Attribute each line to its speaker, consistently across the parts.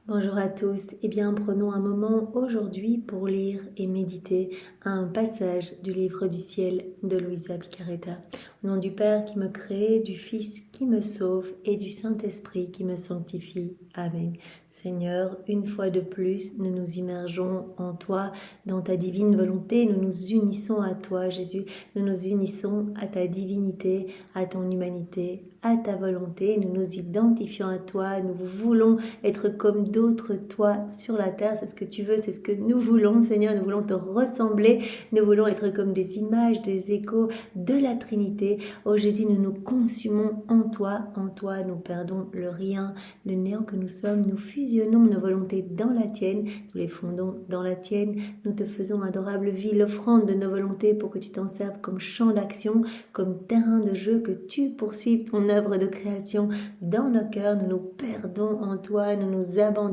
Speaker 1: Bonjour à tous, eh bien prenons un moment aujourd'hui pour lire et méditer un passage du livre du ciel de Luisa Picaretta. Au nom du Père qui me crée, du Fils qui me sauve et du Saint-Esprit qui me sanctifie. Amen. Seigneur, une fois de plus, nous nous immergeons en toi, dans ta divine volonté, nous nous unissons à toi Jésus, nous nous unissons à ta divinité, à ton humanité, à ta volonté, nous nous identifions à toi, nous voulons être comme d'autres, toi, sur la terre. C'est ce que tu veux, c'est ce que nous voulons, Seigneur. Nous voulons te ressembler. Nous voulons être comme des images, des échos de la Trinité. Oh Jésus, nous nous consumons en toi. En toi, nous perdons le rien, le néant que nous sommes. Nous fusionnons nos volontés dans la tienne. Nous les fondons dans la tienne. Nous te faisons adorable vie, l'offrande de nos volontés pour que tu t'en serves comme champ d'action, comme terrain de jeu, que tu poursuives ton œuvre de création dans nos cœurs. Nous nous perdons en toi, nous nous abandonnons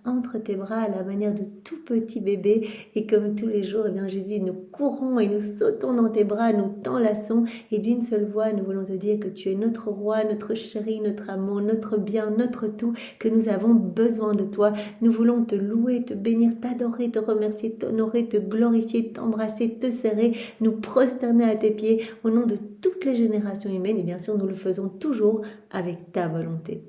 Speaker 1: entre tes bras à la manière de tout petit bébé, et comme tous les jours, eh bien Jésus, nous courons et nous sautons dans tes bras, nous t'enlaçons, et d'une seule voix, nous voulons te dire que tu es notre roi, notre chéri, notre amour, notre bien, notre tout, que nous avons besoin de toi. Nous voulons te louer, te bénir, t'adorer, te remercier, t'honorer, te glorifier, t'embrasser, te serrer, nous prosterner à tes pieds au nom de toutes les générations humaines, et bien sûr, nous le faisons toujours avec ta volonté.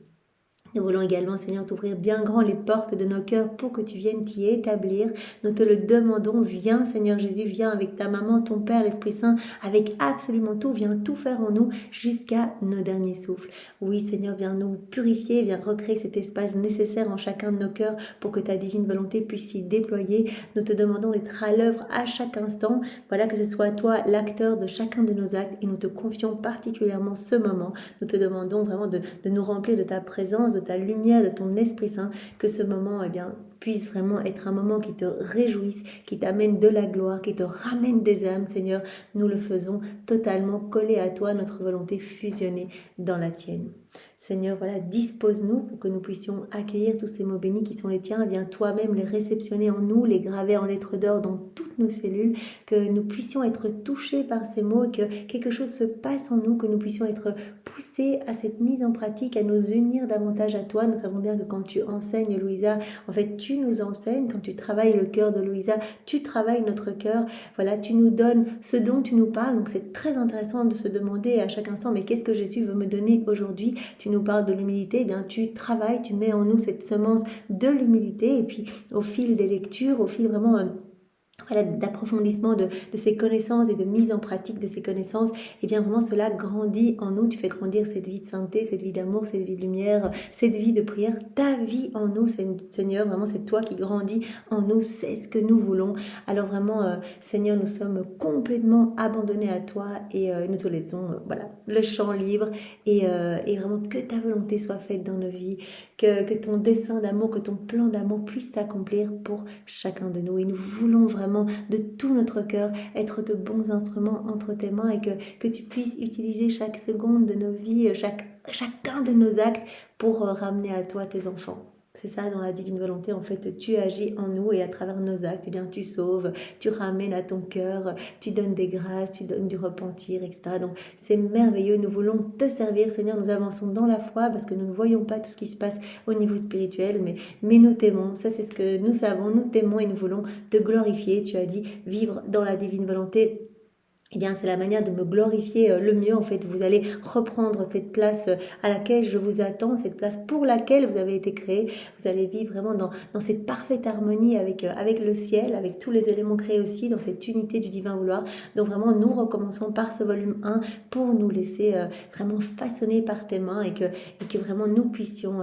Speaker 1: Nous voulons également, Seigneur, t'ouvrir bien grand les portes de nos cœurs pour que tu viennes t'y établir. Nous te le demandons. Viens, Seigneur Jésus, viens avec ta maman, ton Père, l'Esprit Saint, avec absolument tout. Viens tout faire en nous jusqu'à nos derniers souffles. Oui, Seigneur, viens nous purifier, viens recréer cet espace nécessaire en chacun de nos cœurs pour que ta divine volonté puisse s'y déployer. Nous te demandons d'être à l'œuvre à chaque instant. Voilà, que ce soit toi l'acteur de chacun de nos actes, et nous te confions particulièrement ce moment. Nous te demandons vraiment de nous remplir de ta présence, de ta lumière, de ton Esprit Saint, que ce moment, eh bien, puisse vraiment être un moment qui te réjouisse, qui t'amène de la gloire, qui te ramène des âmes, Seigneur. Nous le faisons totalement collé à toi, notre volonté fusionnée dans la tienne. Seigneur, voilà, dispose-nous pour que nous puissions accueillir tous ces mots bénis qui sont les tiens. Viens toi-même les réceptionner en nous, les graver en lettres d'or dans toutes nos cellules, que nous puissions être touchés par ces mots, et que quelque chose se passe en nous, que nous puissions être poussés à cette mise en pratique, à nous unir davantage à toi. Nous savons bien que quand tu enseignes, Louisa, en fait, tu nous enseignes. Quand tu travailles le cœur de Louisa, tu travailles notre cœur. Voilà, tu nous donnes ce dont tu nous parles. Donc c'est très intéressant de se demander à chaque instant, mais qu'est-ce que Jésus veut me donner aujourd'hui? Tu nous parles de l'humilité, eh bien tu travailles, tu mets en nous cette semence de l'humilité, et puis au fil des lectures, au fil vraiment voilà, d'approfondissement de ces connaissances et de mise en pratique de ces connaissances, et bien vraiment cela grandit en nous. Tu fais grandir cette vie de sainteté, cette vie d'amour, cette vie de lumière, cette vie de prière, ta vie en nous, Seigneur. Vraiment, c'est toi qui grandis en nous, c'est ce que nous voulons. Alors vraiment, Seigneur, nous sommes complètement abandonnés à toi, et nous te laissons voilà, le champ libre, et vraiment que ta volonté soit faite dans nos vies, que ton dessein d'amour, que ton plan d'amour puisse s'accomplir pour chacun de nous. Et nous voulons vraiment de tout notre cœur être de bons instruments entre tes mains, et que tu puisses utiliser chaque seconde de nos vies, chacun de nos actes pour ramener à toi tes enfants. C'est ça, dans la divine volonté, en fait, tu agis en nous, et à travers nos actes, eh bien, tu sauves, tu ramènes à ton cœur, tu donnes des grâces, tu donnes du repentir, etc. Donc, c'est merveilleux. Nous voulons te servir, Seigneur. Nous avançons dans la foi parce que nous ne voyons pas tout ce qui se passe au niveau spirituel, mais nous t'aimons. Ça, c'est ce que nous savons. Nous t'aimons et nous voulons te glorifier. Tu as dit vivre dans la divine volonté. Eh bien, c'est la manière de me glorifier le mieux. En fait, vous allez reprendre cette place à laquelle je vous attends, cette place pour laquelle vous avez été créé. Vous allez vivre vraiment dans cette parfaite harmonie avec le ciel, avec tous les éléments créés aussi, dans cette unité du divin vouloir. Donc vraiment, nous recommençons par ce volume 1 pour nous laisser vraiment façonner par tes mains, et que vraiment nous puissions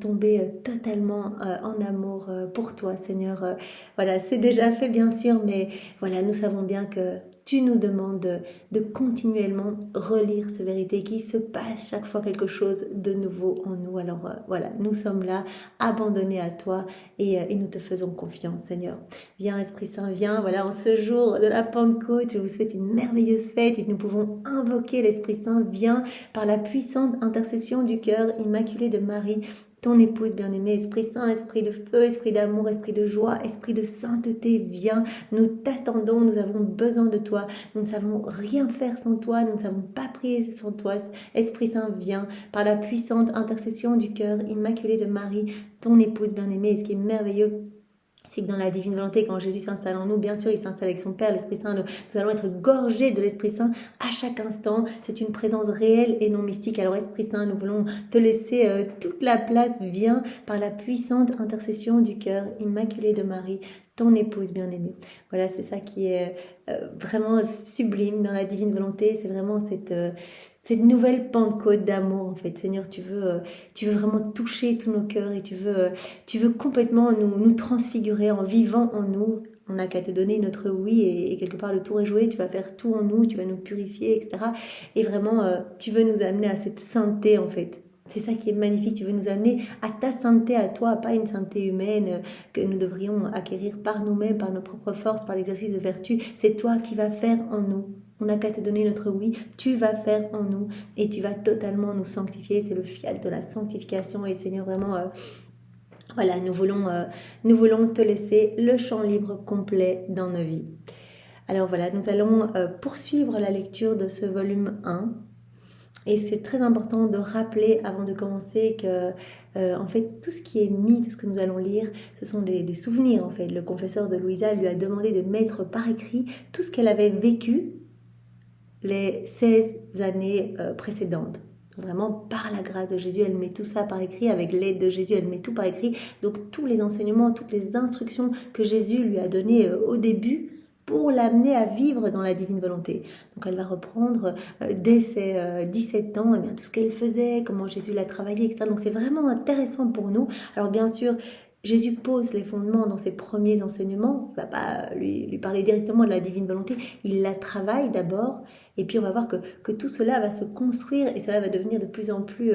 Speaker 1: tomber totalement en amour pour toi, Seigneur. Voilà, c'est déjà fait, bien sûr, mais voilà, nous savons bien que tu nous demandes de continuellement relire ces vérités, qu'il se passe chaque fois quelque chose de nouveau en nous. Alors voilà, nous sommes là, abandonnés à toi, et nous te faisons confiance, Seigneur. Viens, Esprit Saint, viens, voilà, en ce jour de la Pentecôte, je vous souhaite une merveilleuse fête, et nous pouvons invoquer l'Esprit Saint. Viens par la puissante intercession du cœur immaculé de Marie, ton épouse bien-aimée. Esprit Saint, esprit de feu, esprit d'amour, esprit de joie, esprit de sainteté, viens, nous t'attendons, nous avons besoin de toi, nous ne savons rien faire sans toi, nous ne savons pas prier sans toi. Esprit Saint, viens, par la puissante intercession du cœur immaculé de Marie, ton épouse bien-aimée. Et ce qui est merveilleux, c'est que dans la divine volonté, quand Jésus s'installe en nous, bien sûr, il s'installe avec son Père, l'Esprit Saint. Nous allons être gorgés de l'Esprit Saint à chaque instant. C'est une présence réelle et non mystique. Alors, Esprit Saint, nous voulons te laisser toute la place. Viens par la puissante intercession du cœur immaculé de Marie, ton épouse bien-aimée. Voilà, c'est ça qui est vraiment sublime dans la divine volonté. C'est vraiment cette nouvelle Pentecôte d'amour, en fait. Seigneur, tu veux vraiment toucher tous nos cœurs et tu veux complètement nous transfigurer en vivant en nous. On n'a qu'à te donner notre oui et quelque part le tour est joué. Tu vas faire tout en nous, tu vas nous purifier, etc. Et vraiment, tu veux nous amener à cette sainteté, en fait. C'est ça qui est magnifique, tu veux nous amener à ta sainteté, à toi, pas une sainteté humaine que nous devrions acquérir par nous-mêmes, par nos propres forces, par l'exercice de vertu. C'est toi qui vas faire en nous. On n'a qu'à te donner notre oui, tu vas faire en nous et tu vas totalement nous sanctifier. C'est le fiat de la sanctification et Seigneur, vraiment, voilà, nous voulons te laisser le champ libre complet dans nos vies. Alors voilà, nous allons poursuivre la lecture de ce volume 1. Et c'est très important de rappeler avant de commencer que en fait tout ce qui est mis, tout ce que nous allons lire, ce sont des souvenirs en fait. Le confesseur de Louisa lui a demandé de mettre par écrit tout ce qu'elle avait vécu les 16 années précédentes. Vraiment, par la grâce de Jésus, elle met tout ça par écrit, avec l'aide de Jésus, elle met tout par écrit. Donc tous les enseignements, toutes les instructions que Jésus lui a données au début, pour l'amener à vivre dans la divine volonté. Donc elle va reprendre dès ses 17 ans eh bien, tout ce qu'elle faisait, comment Jésus l'a travaillé, etc. Donc c'est vraiment intéressant pour nous. Alors bien sûr, Jésus pose les fondements dans ses premiers enseignements. Il ne va pas lui parler directement de la divine volonté. Il la travaille d'abord. Et puis on va voir que tout cela va se construire et cela va devenir de plus en plus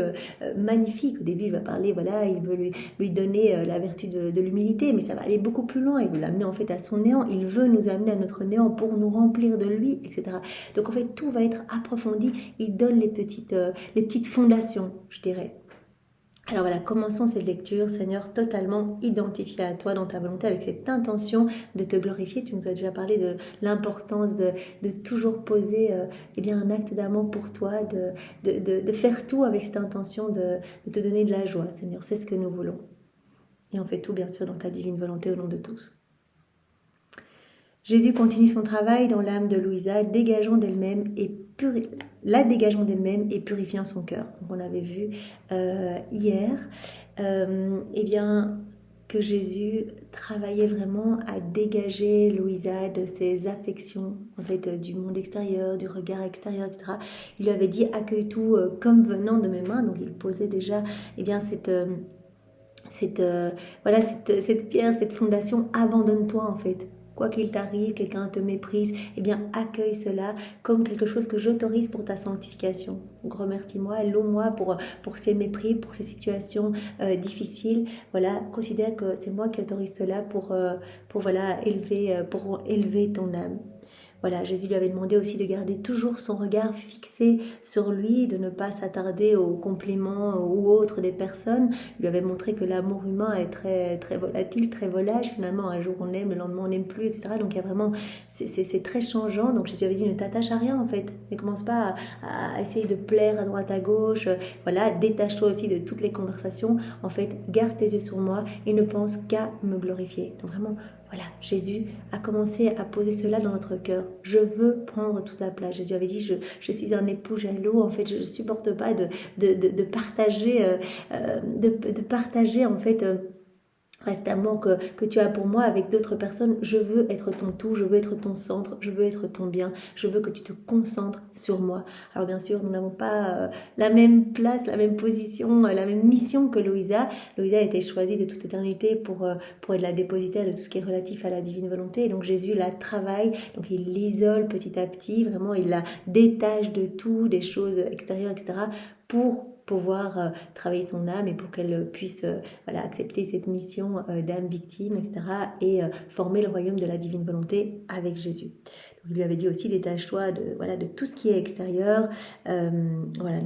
Speaker 1: magnifique. Au début, il va parler, voilà, il veut lui donner la vertu de l'humilité, mais ça va aller beaucoup plus loin. Il veut l'amener en fait à son néant. Il veut nous amener à notre néant pour nous remplir de lui, etc. Donc en fait, tout va être approfondi. Il donne les petites fondations, je dirais. Alors voilà, commençons cette lecture, Seigneur, totalement identifié à toi dans ta volonté, avec cette intention de te glorifier. Tu nous as déjà parlé de l'importance de toujours poser un acte d'amour pour toi, de faire tout avec cette intention de te donner de la joie, Seigneur. C'est ce que nous voulons. Et on fait tout, bien sûr, dans ta divine volonté, au nom de tous. Jésus continue son travail dans l'âme de Louisa, dégageant d'elle-même et purifiant son cœur. Donc on avait vu hier que Jésus travaillait vraiment à dégager Louisa de ses affections, en fait, du monde extérieur, du regard extérieur, etc. Il lui avait dit « accueille tout comme venant de mes mains ». Donc il posait déjà cette pierre, cette fondation, abandonne-toi en fait. Quoi qu'il t'arrive, quelqu'un te méprise, eh bien accueille cela comme quelque chose que j'autorise pour ta sanctification. Donc remercie-moi, loue-moi pour ces mépris, pour ces situations difficiles. Voilà, considère que c'est moi qui autorise cela pour élever ton âme. Voilà, Jésus lui avait demandé aussi de garder toujours son regard fixé sur lui, de ne pas s'attarder aux compliments ou autres des personnes. Il lui avait montré que l'amour humain est très, très volatile, très volage. Finalement, un jour on aime, le lendemain on n'aime plus, etc. Donc il y a vraiment, c'est très changeant. Donc Jésus avait dit, ne t'attache à rien en fait. Ne commence pas à essayer de plaire à droite, à gauche. Voilà, détache-toi aussi de toutes les conversations. En fait, garde tes yeux sur moi et ne pense qu'à me glorifier. Donc vraiment, voilà, Jésus a commencé à poser cela dans notre cœur. Je veux prendre toute la place. Jésus avait dit, je suis un époux jaloux. En fait, je ne supporte pas de partager en fait cet amour que tu as pour moi avec d'autres personnes. Je veux être ton tout, je veux être ton centre, je veux être ton bien, je veux que tu te concentres sur moi. Alors bien sûr, nous n'avons pas la même place, la même position, la même mission que Louisa. Louisa a été choisie de toute éternité pour être la dépositaire de tout ce qui est relatif à la divine volonté. Et donc Jésus la travaille, donc il l'isole petit à petit, vraiment il la détache de tout, des choses extérieures, etc., pour pouvoir travailler son âme et pour qu'elle puisse voilà, accepter cette mission d'âme victime, etc. et former le royaume de la divine volonté avec Jésus. Donc, il lui avait dit aussi détache-toi de tout ce qui est extérieur, voilà,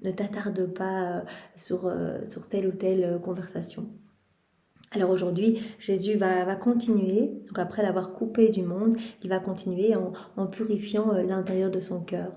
Speaker 1: ne t'attarde pas sur telle ou telle conversation. Alors aujourd'hui, Jésus va continuer, donc après l'avoir coupé du monde, il va continuer en purifiant l'intérieur de son cœur.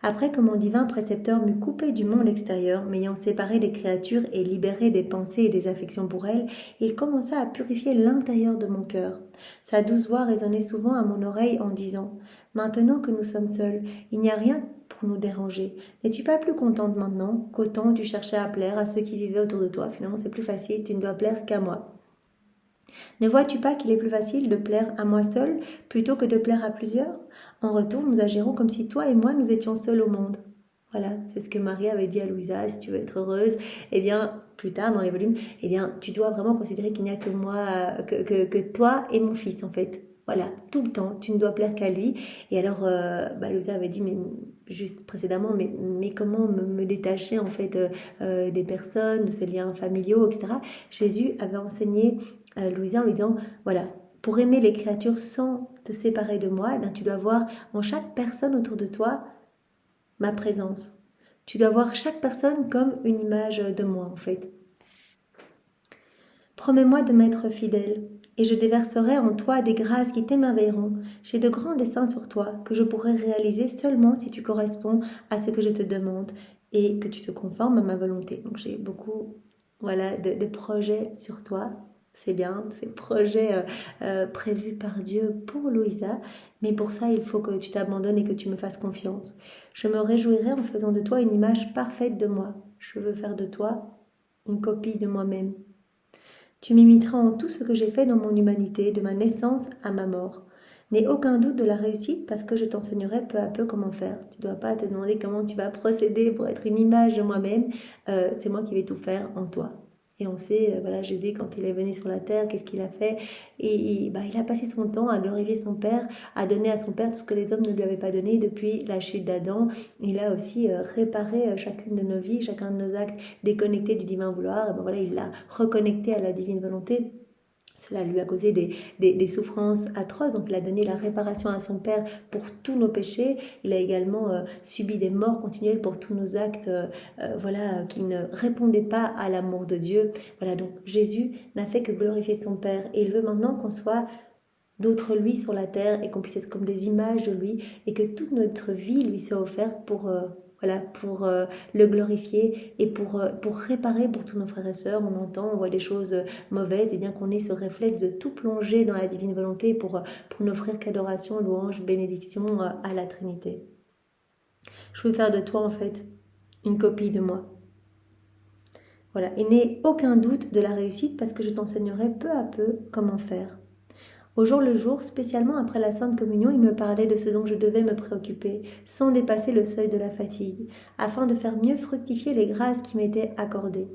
Speaker 1: Après que mon divin précepteur m'eut coupé du monde extérieur, m'ayant séparé des créatures et libéré des pensées et des affections pour elles, il commença à purifier l'intérieur de mon cœur. Sa douce voix résonnait souvent à mon oreille en disant « Maintenant que nous sommes seuls, il n'y a rien pour nous déranger. N'es-tu pas plus contente maintenant qu'autant tu cherchais à plaire à ceux qui vivaient autour de toi? Finalement, c'est plus facile, tu ne dois plaire qu'à moi. Ne vois-tu pas qu'il est plus facile de plaire à moi seul plutôt que de plaire à plusieurs? En retour, nous agirons comme si toi et moi nous étions seuls au monde. » Voilà, c'est ce que Marie avait dit à Louisa, si tu veux être heureuse, eh bien, plus tard dans les volumes, eh bien, tu dois vraiment considérer qu'il n'y a que moi, que toi et mon fils, en fait. Voilà, tout le temps, tu ne dois plaire qu'à lui. Et alors, Louisa avait dit, mais juste précédemment, mais comment me détacher, en fait, des personnes, de ces liens familiaux, etc. Jésus avait enseigné Louisa en lui disant, voilà, pour aimer les créatures sans te séparer de moi, eh bien, tu dois voir en chaque personne autour de toi ma présence. Tu dois voir chaque personne comme une image de moi, en fait. Promets-moi de m'être fidèle, et je déverserai en toi des grâces qui t'émerveilleront. J'ai de grands desseins sur toi que je pourrai réaliser seulement si tu corresponds à ce que je te demande et que tu te conformes à ma volonté. Donc j'ai beaucoup de projets sur toi. C'est bien, ces projets prévus par Dieu pour Louisa, mais pour ça, il faut que tu t'abandonnes et que tu me fasses confiance. Je me réjouirai en faisant de toi une image parfaite de moi. Je veux faire de toi une copie de moi-même. Tu m'imiteras en tout ce que j'ai fait dans mon humanité, de ma naissance à ma mort. N'aie aucun doute de la réussite parce que je t'enseignerai peu à peu comment faire. Tu ne dois pas te demander comment tu vas procéder pour être une image de moi-même. C'est moi qui vais tout faire en toi. Et on sait, Jésus, quand il est venu sur la terre, qu'est-ce qu'il a fait? Et il a passé son temps à glorifier son Père, à donner à son Père tout ce que les hommes ne lui avaient pas donné depuis la chute d'Adam. Il a aussi réparé chacune de nos vies, chacun de nos actes déconnectés du divin vouloir. Il l'a reconnecté à la divine volonté. Cela lui a causé des souffrances atroces, donc il a donné la réparation à son Père pour tous nos péchés. Il a également subi des morts continuelles pour tous nos actes qui ne répondaient pas à l'amour de Dieu. Voilà, donc Jésus n'a fait que glorifier son Père et il veut maintenant qu'on soit d'autres lui sur la terre et qu'on puisse être comme des images de lui et que toute notre vie lui soit offerte pour le glorifier et pour réparer pour tous nos frères et sœurs. On entend, on voit des choses mauvaises, et bien qu'on ait ce réflexe de tout plonger dans la divine volonté pour n'offrir qu'adoration, louange, bénédiction à la Trinité. Je veux faire de toi en fait une copie de moi. Voilà, et n'aie aucun doute de la réussite parce que je t'enseignerai peu à peu comment faire. Au jour le jour, spécialement après la Sainte Communion, il me parlait de ce dont je devais me préoccuper, sans dépasser le seuil de la fatigue, afin de faire mieux fructifier les grâces qui m'étaient accordées.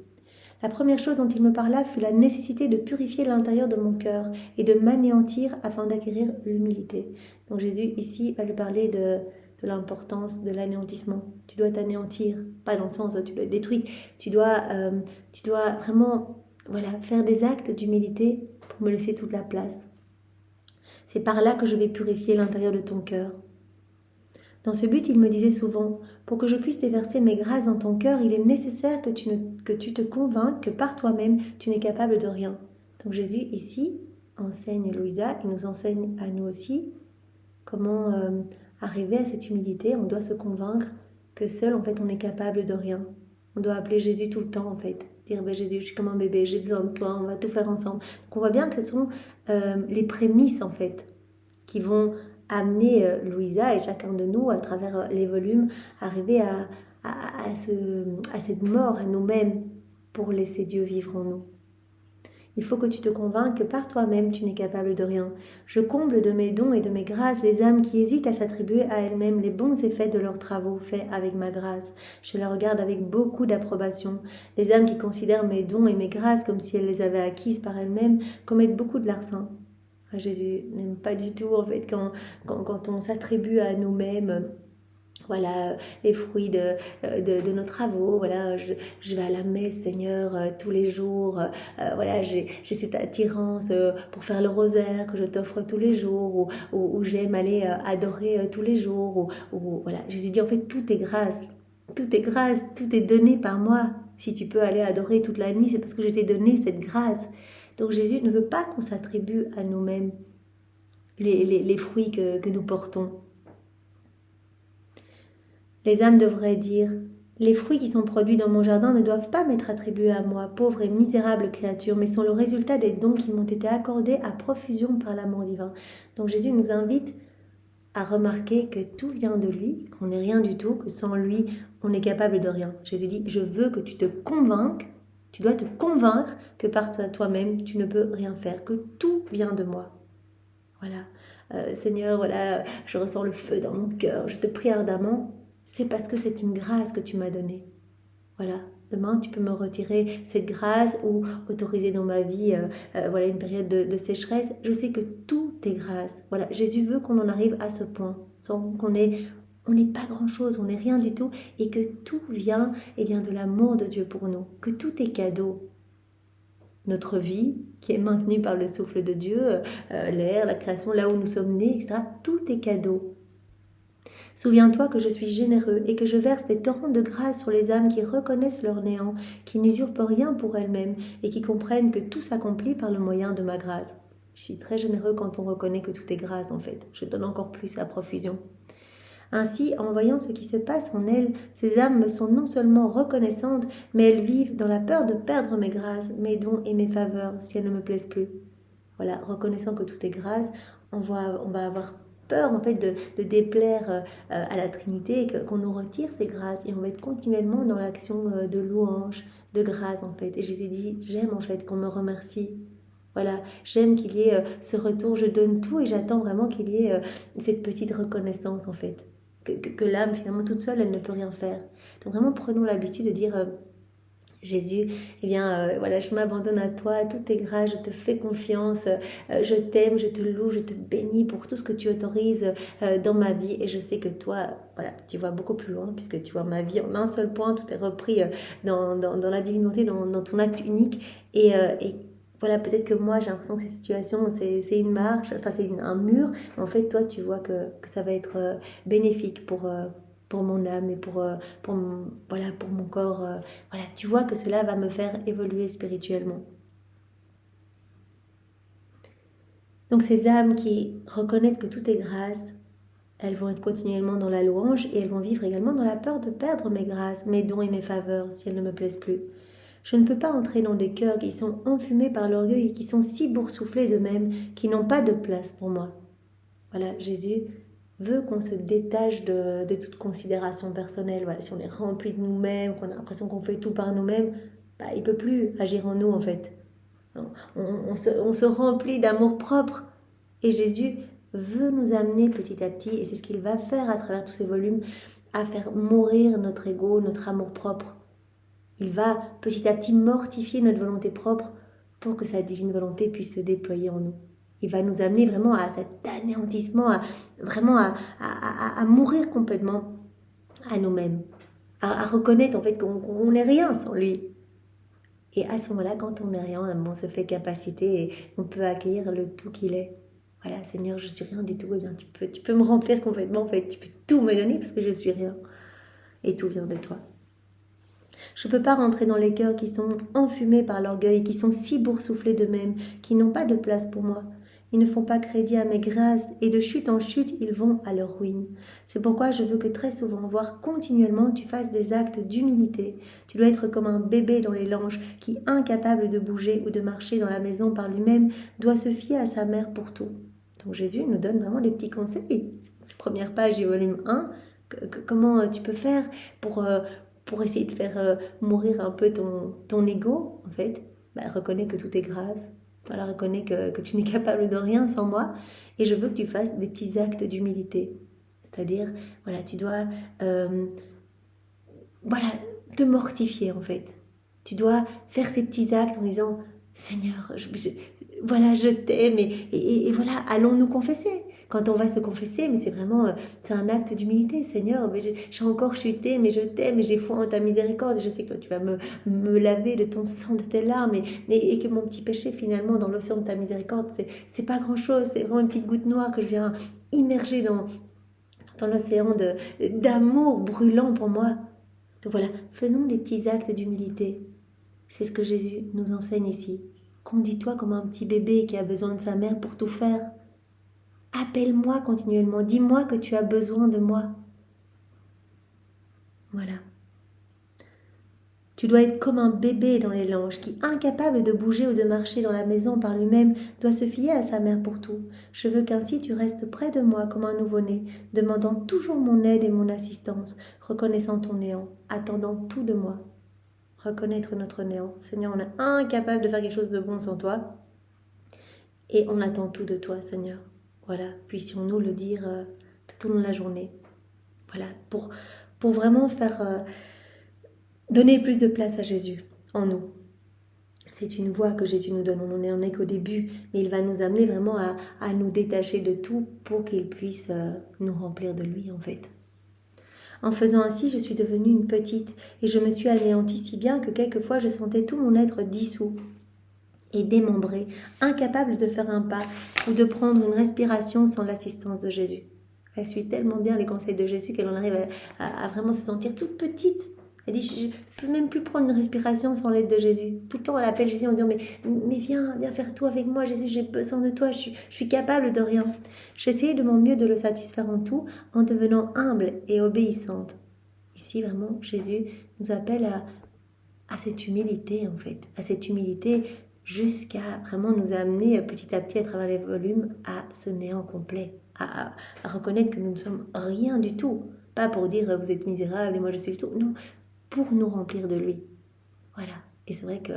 Speaker 1: La première chose dont il me parla fut la nécessité de purifier l'intérieur de mon cœur et de m'anéantir afin d'acquérir l'humilité. Donc Jésus ici va lui parler de l'importance de l'anéantissement. Tu dois t'anéantir, pas dans le sens où tu dois être détruit, tu dois vraiment faire des actes d'humilité pour me laisser toute la place. C'est par là que je vais purifier l'intérieur de ton cœur. Dans ce but, il me disait souvent, pour que je puisse déverser mes grâces dans ton cœur, il est nécessaire que tu te convainques que par toi-même, tu n'es capable de rien. Donc Jésus, ici, enseigne Louisa, il nous enseigne à nous aussi comment arriver à cette humilité. On doit se convaincre que seul, en fait, on est capable de rien. On doit appeler Jésus tout le temps, en fait. Dire, Jésus, je suis comme un bébé, j'ai besoin de toi, on va tout faire ensemble. Donc on voit bien que ce sont les prémices, en fait, qui vont amener Louisa et chacun de nous, à travers les volumes, arriver à cette mort à nous-mêmes pour laisser Dieu vivre en nous. Il faut que tu te convainques que par toi-même, tu n'es capable de rien. Je comble de mes dons et de mes grâces les âmes qui hésitent à s'attribuer à elles-mêmes les bons effets de leurs travaux faits avec ma grâce. Je les regarde avec beaucoup d'approbation. Les âmes qui considèrent mes dons et mes grâces comme si elles les avaient acquises par elles-mêmes commettent beaucoup de larcin. Jésus n'aime pas du tout en fait quand on s'attribue à nous-mêmes voilà, les fruits de nos travaux, voilà, je vais à la messe, Seigneur, tous les jours, voilà, j'ai cette attirance pour faire le rosaire que je t'offre tous les jours, ou j'aime aller adorer tous les jours, voilà, Jésus dit en fait tout est grâce, tout est donné par moi. Si tu peux aller adorer toute la nuit, c'est parce que je t'ai donné cette grâce. Donc Jésus ne veut pas qu'on s'attribue à nous-mêmes les fruits que nous portons. Les âmes devraient dire « Les fruits qui sont produits dans mon jardin ne doivent pas m'être attribués à moi, pauvre et misérable créature, mais sont le résultat des dons qui m'ont été accordés à profusion par l'amour divin. » Donc Jésus nous invite à remarquer que tout vient de lui, qu'on n'est rien du tout, que sans lui, on n'est capable de rien. Jésus dit « Je veux que tu te convainques, tu dois te convaincre que par toi-même, tu ne peux rien faire, que tout vient de moi. » Voilà. Seigneur, voilà, je ressens le feu dans mon cœur, je te prie ardemment. C'est parce que c'est une grâce que tu m'as donnée. Voilà, demain tu peux me retirer cette grâce ou autoriser dans ma vie voilà, une période de sécheresse. Je sais que tout est grâce. Voilà, Jésus veut qu'on en arrive à ce point, sans qu'on on n'est pas grand-chose, on n'est rien du tout, et que tout vient de l'amour de Dieu pour nous, que tout est cadeau. Notre vie, qui est maintenue par le souffle de Dieu, l'air, la création, là où nous sommes nés, etc., tout est cadeau. Souviens-toi que je suis généreux et que je verse des torrents de grâce sur les âmes qui reconnaissent leur néant, qui n'usurpent rien pour elles-mêmes et qui comprennent que tout s'accomplit par le moyen de ma grâce. Je suis très généreux quand on reconnaît que tout est grâce en fait. Je donne encore plus à profusion. Ainsi, en voyant ce qui se passe en elles, ces âmes me sont non seulement reconnaissantes, mais elles vivent dans la peur de perdre mes grâces, mes dons et mes faveurs si elles ne me plaisent plus. Voilà, reconnaissant que tout est grâce, on va avoir peur en fait de déplaire à la Trinité et qu'on nous retire ces grâces et on va être continuellement dans l'action de louange, de grâce en fait. Et Jésus dit, j'aime en fait qu'on me remercie. Voilà, j'aime qu'il y ait ce retour, je donne tout et j'attends vraiment qu'il y ait cette petite reconnaissance en fait. Que l'âme finalement toute seule, elle ne peut rien faire. Donc vraiment prenons l'habitude de dire... Jésus, eh bien, voilà, je m'abandonne à toi, tout est grâce, je te fais confiance, je t'aime, je te loue, je te bénis pour tout ce que tu autorises dans ma vie. Et je sais que toi, voilà, tu vois beaucoup plus loin, puisque tu vois ma vie en un seul point, tout est repris dans la divinité, dans ton acte unique. Et voilà, peut-être que moi, j'ai l'impression que cette situation, c'est une marche, enfin, c'est un mur. Mais en fait, toi, tu vois que ça va être bénéfique pour mon âme et pour mon corps. Voilà, tu vois que cela va me faire évoluer spirituellement. Donc ces âmes qui reconnaissent que tout est grâce, elles vont être continuellement dans la louange et elles vont vivre également dans la peur de perdre mes grâces, mes dons et mes faveurs si elles ne me plaisent plus. Je ne peux pas entrer dans des cœurs qui sont enfumés par l'orgueil et qui sont si boursouflés d'eux-mêmes, qui n'ont pas de place pour moi. Voilà, Jésus veut qu'on se détache de toute considération personnelle. Voilà, si on est rempli de nous-mêmes, qu'on a l'impression qu'on fait tout par nous-mêmes, il ne peut plus agir en nous en fait. On se remplit d'amour propre. Et Jésus veut nous amener petit à petit, et c'est ce qu'il va faire à travers tous ces volumes, à faire mourir notre ego, notre amour propre. Il va petit à petit mortifier notre volonté propre pour que sa divine volonté puisse se déployer en nous. Il va nous amener vraiment à cet anéantissement, à mourir complètement à nous-mêmes, à reconnaître en fait qu'on n'est rien sans lui. Et à ce moment-là, quand on n'est rien, on se fait capacité et on peut accueillir le tout qu'il est. Voilà, Seigneur, je suis rien du tout. Eh bien, tu peux me remplir complètement, en fait. Tu peux tout me donner parce que je suis rien. Et tout vient de toi. Je ne peux pas rentrer dans les cœurs qui sont enfumés par l'orgueil, qui sont si boursouflés d'eux-mêmes, qui n'ont pas de place pour moi. Ils ne font pas crédit à mes grâces, et de chute en chute, ils vont à leur ruine. C'est pourquoi je veux que très souvent, voire continuellement, tu fasses des actes d'humilité. Tu dois être comme un bébé dans les langes, qui, incapable de bouger ou de marcher dans la maison par lui-même, doit se fier à sa mère pour tout. Donc Jésus nous donne vraiment des petits conseils. Ces premières pages du volume 1, comment tu peux faire pour essayer de faire mourir un peu ton ego, en fait. Reconnais que tout est grâce. Voilà, reconnais que tu n'es capable de rien sans moi. Et je veux que tu fasses des petits actes d'humilité. C'est-à-dire, voilà, tu dois te mortifier, en fait. Tu dois faire ces petits actes en disant, Seigneur, je t'aime et voilà, allons nous confesser. quand on va se confesser, mais c'est vraiment, c'est un acte d'humilité. Seigneur, mais j'ai encore chuté, mais je t'aime et j'ai foi en ta miséricorde. Et je sais que toi, tu vas me laver de ton sang, de tes larmes et que mon petit péché, finalement, dans l'océan de ta miséricorde, c'est pas grand-chose. C'est vraiment une petite goutte noire que je viens immerger dans ton océan d'amour brûlant pour moi. Donc voilà, faisons des petits actes d'humilité. C'est ce que Jésus nous enseigne ici. Conduis-toi comme un petit bébé qui a besoin de sa mère pour tout faire. Appelle-moi continuellement, dis-moi que tu as besoin de moi. Voilà. Tu dois être comme un bébé dans les langes qui, incapable de bouger ou de marcher dans la maison par lui-même, doit se fier à sa mère pour tout. Je veux qu'ainsi tu restes près de moi comme un nouveau-né, demandant toujours mon aide et mon assistance, reconnaissant ton néant, attendant tout de moi. Reconnaître notre néant. Seigneur, on est incapable de faire quelque chose de bon sans toi et on attend tout de toi, Seigneur. Voilà, puissions-nous le dire tout au long de la journée. Voilà, pour vraiment faire donner plus de place à Jésus en nous. C'est une voie que Jésus nous donne. On n'en est qu'au début, mais il va nous amener vraiment à nous détacher de tout pour qu'il puisse nous remplir de lui, en fait. En faisant ainsi, je suis devenue une petite et je me suis anéantie si bien que quelquefois je sentais tout mon être dissous et démembré, incapable de faire un pas ou de prendre une respiration sans l'assistance de Jésus. Elle suit tellement bien les conseils de Jésus qu'elle en arrive à vraiment se sentir toute petite. Elle dit, je ne peux même plus prendre une respiration sans l'aide de Jésus. Tout le temps, elle appelle Jésus en disant, mais viens faire tout avec moi, Jésus, j'ai besoin de toi, je suis capable de rien. J'essayais de mon mieux de le satisfaire en tout, en devenant humble et obéissante. Ici, vraiment, Jésus nous appelle à cette humilité, en fait, à cette humilité jusqu'à vraiment nous amener petit à petit à travers les volumes à ce néant complet, à reconnaître que nous ne sommes rien du tout. Pas pour dire vous êtes misérable et moi je suis le tout, non, pour nous remplir de lui. Voilà. Et c'est vrai que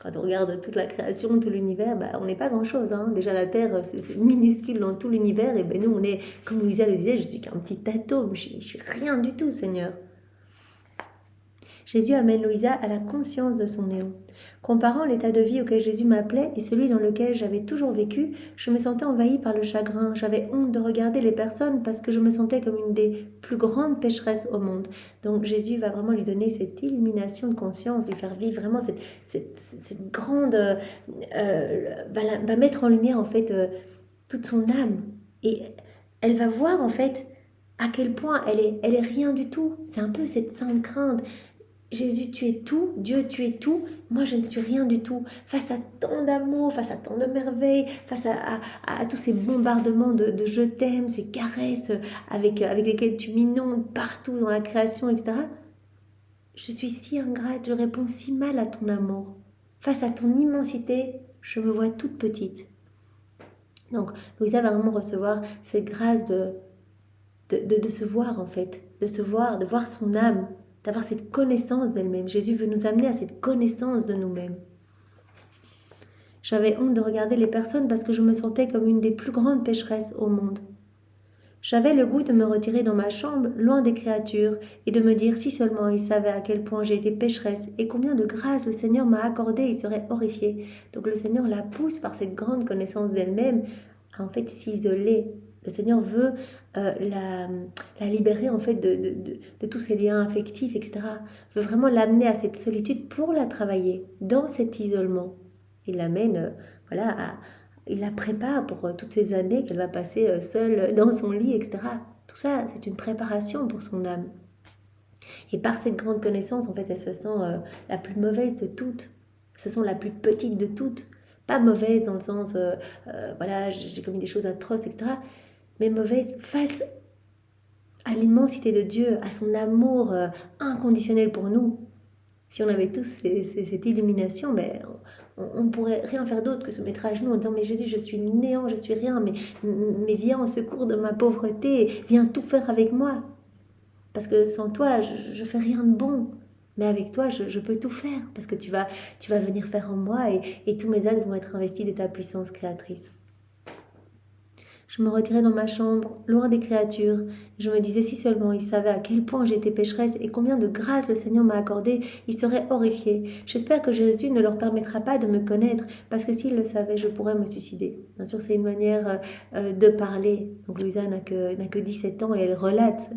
Speaker 1: quand on regarde toute la création, tout l'univers, on n'est pas grand-chose. Hein. Déjà la Terre, c'est minuscule dans tout l'univers. Et nous, on est, comme Louisa le disait, je suis qu'un petit atome. Je suis rien du tout, Seigneur. Jésus amène Louisa à la conscience de son néant. Comparant l'état de vie auquel Jésus m'appelait et celui dans lequel j'avais toujours vécu, je me sentais envahie par le chagrin. J'avais honte de regarder les personnes parce que je me sentais comme une des plus grandes pécheresses au monde. Donc Jésus va vraiment lui donner cette illumination de conscience, lui faire vivre vraiment cette grande... va mettre en lumière en fait toute son âme. Et elle va voir en fait à quel point elle est rien du tout. C'est un peu cette sainte crainte. Jésus, tu es tout, Dieu, tu es tout, moi je ne suis rien du tout. Face à tant d'amour, face à tant de merveilles, face à tous ces bombardements de je t'aime, ces caresses avec lesquelles tu m'inondes partout dans la création, etc. Je suis si ingrate, je réponds si mal à ton amour. Face à ton immensité, je me vois toute petite. Donc, Louisa va vraiment recevoir cette grâce de se voir en fait, de voir son âme, d'avoir cette connaissance d'elle-même. Jésus veut nous amener à cette connaissance de nous-mêmes. J'avais honte de regarder les personnes parce que je me sentais comme une des plus grandes pécheresses au monde. J'avais le goût de me retirer dans ma chambre, loin des créatures, et de me dire si seulement ils savaient à quel point j'ai été pécheresse et combien de grâce le Seigneur m'a accordé, ils seraient horrifiés. Donc le Seigneur la pousse par cette grande connaissance d'elle-même à en fait s'isoler. Le Seigneur veut la libérer en fait de tous ces liens affectifs, etc. Veut vraiment l'amener à cette solitude pour la travailler dans cet isolement. Il l'amène, il la prépare pour toutes ces années qu'elle va passer seule dans son lit, etc. Tout ça, c'est une préparation pour son âme. Et par cette grande connaissance, en fait, elle se sent la plus mauvaise de toutes. Elle se sent la plus petite de toutes. Pas mauvaise dans le sens, j'ai commis des choses atroces, etc. Mais mauvaise face à l'immensité de Dieu, à son amour inconditionnel pour nous. Si on avait tous cette illumination, on ne pourrait rien faire d'autre que se mettre à genoux en disant « Mais Jésus, je suis néant, je suis rien, mais viens au secours de ma pauvreté, viens tout faire avec moi. Parce que sans toi, je fais rien de bon. Mais avec toi, je peux tout faire, parce que tu vas venir faire en moi et tous mes actes vont être investis de ta puissance créatrice. » Je me retirais dans ma chambre, loin des créatures. Je me disais si seulement il savait à quel point j'étais pécheresse et combien de grâce le Seigneur m'a accordé, il serait horrifié. J'espère que Jésus ne leur permettra pas de me connaître, parce que s'il le savait, je pourrais me suicider. Bien sûr, c'est une manière de parler. Donc Louisa n'a que 17 ans et elle relate.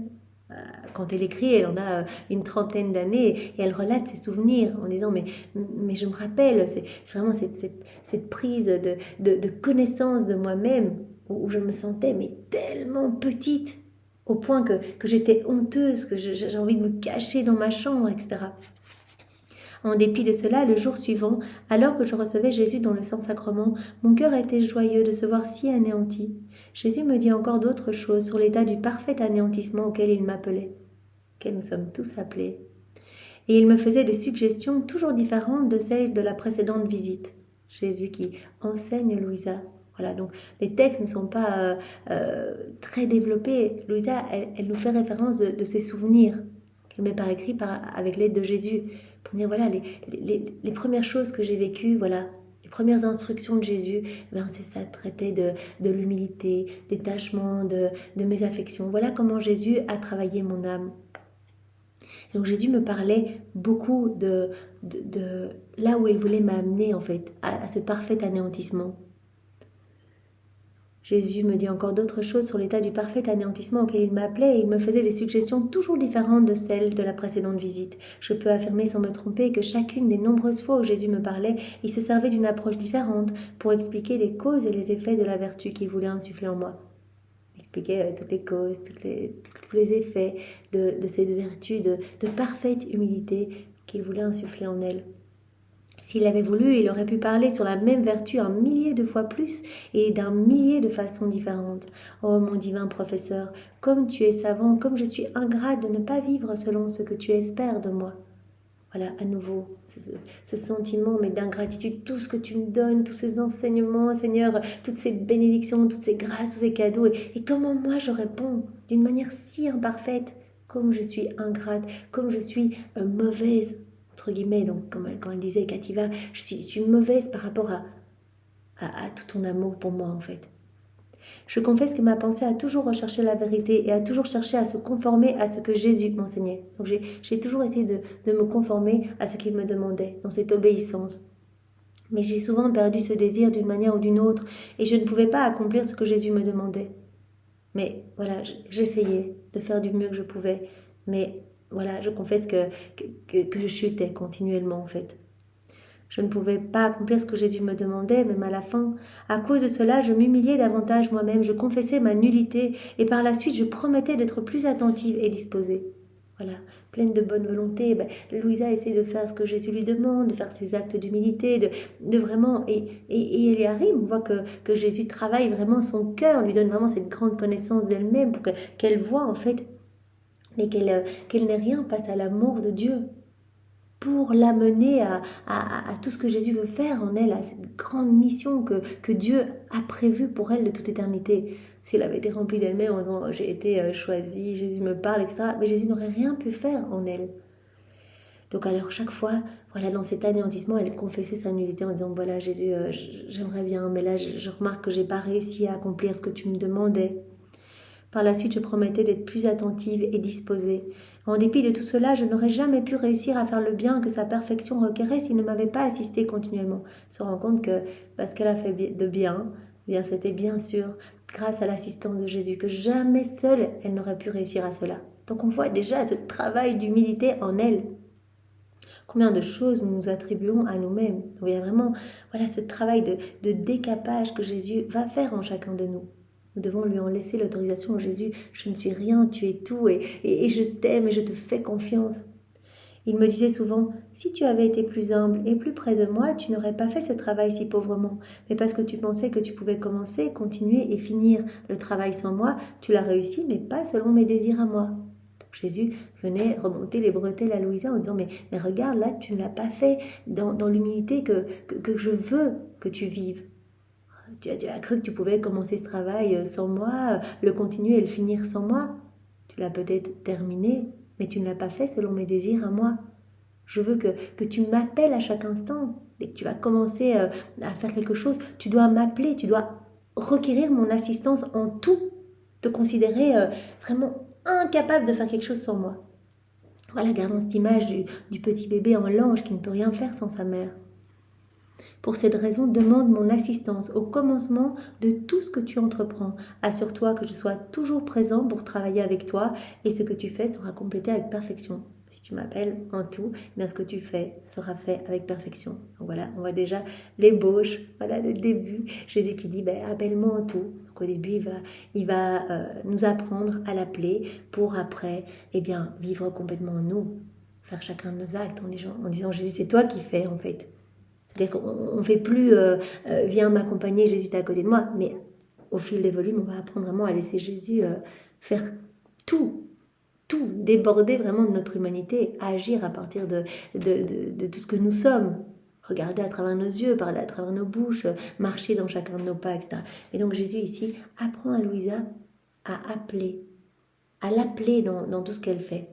Speaker 1: Quand elle écrit, elle en a une trentaine d'années et elle relate ses souvenirs en disant mais je me rappelle, c'est vraiment cette prise de connaissance de moi-même où je me sentais mais tellement petite au point que j'étais honteuse, que j'ai envie de me cacher dans ma chambre, etc. En dépit de cela, le jour suivant, alors que je recevais Jésus dans le Saint-Sacrement, mon cœur était joyeux de se voir si anéanti. Jésus me dit encore d'autres choses sur l'état du parfait anéantissement auquel il m'appelait, auquel nous sommes tous appelés. Et il me faisait des suggestions toujours différentes de celles de la précédente visite. Jésus qui enseigne Louisa. Voilà, donc les textes ne sont pas très développés. Louisa, elle nous fait référence de ses souvenirs qu'elle met par écrit avec l'aide de Jésus. Pour dire, voilà, les premières choses que j'ai vécues, voilà, les premières instructions de Jésus, ben c'est ça, traiter de l'humilité, détachement, de mes affections. Voilà comment Jésus a travaillé mon âme. Et donc Jésus me parlait beaucoup de là où il voulait m'amener en fait, à ce parfait anéantissement. Jésus me dit encore d'autres choses sur l'état du parfait anéantissement auquel il m'appelait et il me faisait des suggestions toujours différentes de celles de la précédente visite. Je peux affirmer sans me tromper que chacune des nombreuses fois où Jésus me parlait, il se servait d'une approche différente pour expliquer les causes et les effets de la vertu qu'il voulait insuffler en moi. Il expliquait toutes les causes, tous les effets de cette vertu de parfaite humilité qu'il voulait insuffler en elle. S'il avait voulu, il aurait pu parler sur la même vertu 1 millier de fois plus et d'un millier de façons différentes. Oh mon divin professeur, comme tu es savant, comme je suis ingrate de ne pas vivre selon ce que tu espères de moi. Voilà, à nouveau, ce sentiment mais d'ingratitude, tout ce que tu me donnes, tous ces enseignements, Seigneur, toutes ces bénédictions, toutes ces grâces, tous ces cadeaux, et comment moi je réponds d'une manière si imparfaite, comme je suis ingrate, comme je suis mauvaise. Entre guillemets, donc quand elle disait Kativa, je suis mauvaise par rapport à tout ton amour pour moi en fait. Je confesse que ma pensée a toujours recherché la vérité et a toujours cherché à se conformer à ce que Jésus m'enseignait. Donc j'ai toujours essayé de me conformer à ce qu'il me demandait, dans cette obéissance. Mais j'ai souvent perdu ce désir d'une manière ou d'une autre et je ne pouvais pas accomplir ce que Jésus me demandait. Mais voilà, j'essayais de faire du mieux que je pouvais, mais voilà, je confesse que je chutais continuellement en fait. Je ne pouvais pas accomplir ce que Jésus me demandait, même à la fin. À cause de cela, je m'humiliais davantage moi-même, je confessais ma nullité et par la suite, je promettais d'être plus attentive et disposée. Voilà, pleine de bonne volonté, Louisa essaie de faire ce que Jésus lui demande, de faire ses actes d'humilité, de vraiment... Et elle y arrive, on voit que Jésus travaille vraiment son cœur, lui donne vraiment cette grande connaissance d'elle-même pour qu'elle voit en fait, mais qu'elle n'est rien face à l'amour de Dieu, pour l'amener à tout ce que Jésus veut faire en elle, à cette grande mission que Dieu a prévue pour elle de toute éternité. Si elle avait été remplie d'elle-même en disant « j'ai été choisie, Jésus me parle, etc. » Mais Jésus n'aurait rien pu faire en elle. Donc alors chaque fois, voilà, dans cet anéantissement, elle confessait sa nullité en disant « Voilà Jésus, j'aimerais bien, mais là je remarque que je n'ai pas réussi à accomplir ce que tu me demandais. » Par la suite, je promettais d'être plus attentive et disposée. En dépit de tout cela, je n'aurais jamais pu réussir à faire le bien que sa perfection requérait s'il ne m'avait pas assistée continuellement. Elle se rend compte que parce qu'elle a fait de bien, bien c'était bien sûr grâce à l'assistance de Jésus, que jamais seule elle n'aurait pu réussir à cela. Donc on voit déjà ce travail d'humilité en elle. Combien de choses nous nous attribuons à nous-mêmes. Donc il y a vraiment ce travail de décapage que Jésus va faire en chacun de nous. Nous devons lui en laisser l'autorisation. Jésus, je ne suis rien, tu es tout et je t'aime et je te fais confiance. Il me disait souvent, si tu avais été plus humble et plus près de moi, tu n'aurais pas fait ce travail si pauvrement. Mais parce que tu pensais que tu pouvais commencer, continuer et finir le travail sans moi, tu l'as réussi, mais pas selon mes désirs à moi. Donc Jésus venait remonter les bretelles à Louisa en disant, mais regarde, là, tu ne l'as pas fait dans l'humilité que je veux que tu vives. Tu as cru que tu pouvais commencer ce travail sans moi, le continuer et le finir sans moi. Tu l'as peut-être terminé, mais tu ne l'as pas fait selon mes désirs à moi. Je veux que tu m'appelles à chaque instant. Dès que tu vas commencer à faire quelque chose, tu dois m'appeler, tu dois requérir mon assistance en tout, te considérer vraiment incapable de faire quelque chose sans moi. Voilà, gardons cette image du petit bébé en l'ange qui ne peut rien faire sans sa mère. Pour cette raison, demande mon assistance au commencement de tout ce que tu entreprends. Assure-toi que je sois toujours présent pour travailler avec toi et ce que tu fais sera complété avec perfection. Si tu m'appelles en tout, eh bien ce que tu fais sera fait avec perfection. Donc voilà, on voit déjà l'ébauche, voilà le début. Jésus qui dit, appelle-moi en tout. Donc au début, il va nous apprendre à l'appeler pour après, vivre complètement en nous, faire chacun de nos actes en disant Jésus, c'est toi qui fais en fait. C'est-à-dire qu'on ne fait plus viens m'accompagner, Jésus est à côté de moi, mais au fil des volumes, on va apprendre vraiment à laisser Jésus faire tout déborder vraiment de notre humanité, agir à partir de tout ce que nous sommes, regarder à travers nos yeux, parler à travers nos bouches, marcher dans chacun de nos pas, etc. Et donc Jésus ici apprend à Louisa à l'appeler dans tout ce qu'elle fait.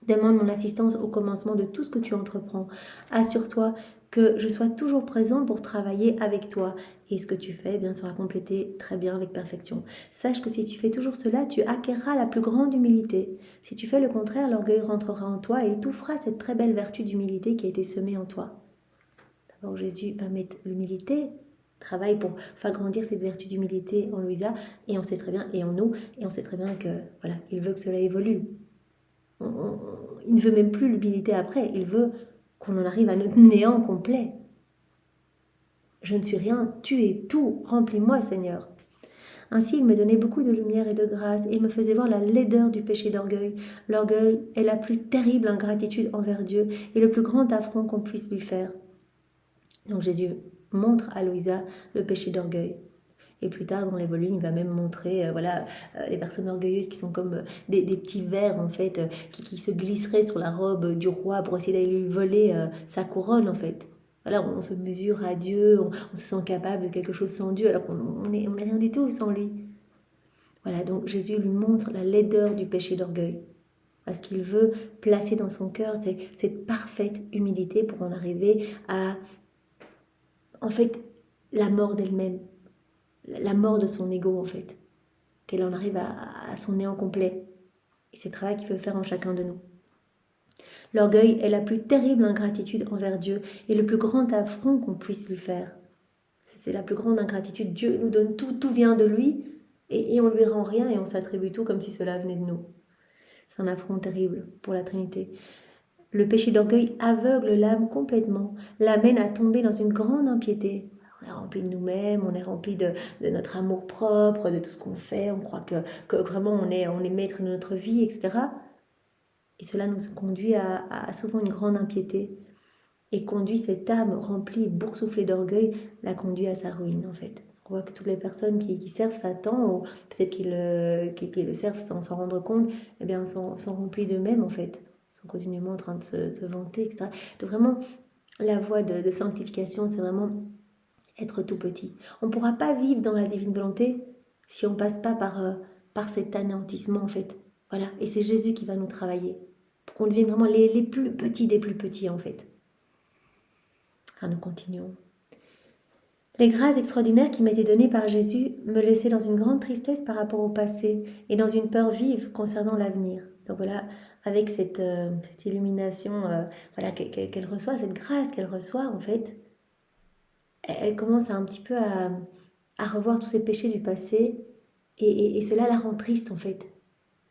Speaker 1: Demande mon assistance au commencement de tout ce que tu entreprends. Assure-toi que je sois toujours présent pour travailler avec toi. Et ce que tu fais sera complété très bien avec perfection. Sache que si tu fais toujours cela, tu acquerras la plus grande humilité. Si tu fais le contraire, l'orgueil rentrera en toi et étouffera cette très belle vertu d'humilité qui a été semée en toi. D'abord, Jésus va mettre l'humilité, travaille pour faire grandir cette vertu d'humilité en Louisa, et on sait très bien, et en nous, et on sait très bien que voilà, il veut que cela évolue. Il ne veut même plus l'humilité après, il veut qu'on en arrive à notre néant complet. Je ne suis rien, tu es tout, remplis-moi Seigneur. Ainsi il me donnait beaucoup de lumière et de grâce, et il me faisait voir la laideur du péché d'orgueil. L'orgueil est la plus terrible ingratitude envers Dieu, et le plus grand affront qu'on puisse lui faire. Donc Jésus montre à Louisa le péché d'orgueil. Et plus tard dans les volumes, il va même montrer les personnes orgueilleuses qui sont comme des petits vers en fait, qui se glisseraient sur la robe du roi pour essayer d'aller lui voler sa couronne en fait. Voilà, on se mesure à Dieu, on se sent capable de quelque chose sans Dieu alors qu'on n'est rien du tout sans lui. Voilà, donc Jésus lui montre la laideur du péché d'orgueil. Parce qu'il veut placer dans son cœur cette parfaite humilité pour en arriver à, en fait, la mort d'elle-même. La mort de son ego en fait, qu'elle en arrive à son néant complet. Et c'est le travail qu'il veut faire en chacun de nous. L'orgueil est la plus terrible ingratitude envers Dieu et le plus grand affront qu'on puisse lui faire. C'est la plus grande ingratitude. Dieu nous donne tout vient de lui et on lui rend rien et on s'attribue tout comme si cela venait de nous. C'est un affront terrible pour la Trinité. Le péché d'orgueil aveugle l'âme complètement, l'amène à tomber dans une grande impiété. On est rempli de nous-mêmes, on est rempli de notre amour propre, de tout ce qu'on fait, on croit que vraiment on est maître de notre vie, etc. Et cela nous conduit à souvent une grande impiété et conduit cette âme remplie, boursouflée d'orgueil, la conduit à sa ruine en fait. On voit que toutes les personnes qui servent Satan, ou peut-être qui le servent sans s'en rendre compte, sont remplies d'eux-mêmes en fait, sont continuellement en train de se vanter, etc. Donc vraiment, la voie de sanctification, c'est vraiment être tout petit. On ne pourra pas vivre dans la divine volonté si on ne passe pas par cet anéantissement en fait. Voilà, et c'est Jésus qui va nous travailler pour qu'on devienne vraiment les plus petits des plus petits en fait. Alors nous continuons. Les grâces extraordinaires qui m'étaient données par Jésus me laissaient dans une grande tristesse par rapport au passé et dans une peur vive concernant l'avenir. Donc voilà, avec cette illumination qu'elle reçoit, cette grâce qu'elle reçoit en fait, elle commence un petit peu à revoir tous ses péchés du passé et cela la rend triste en fait.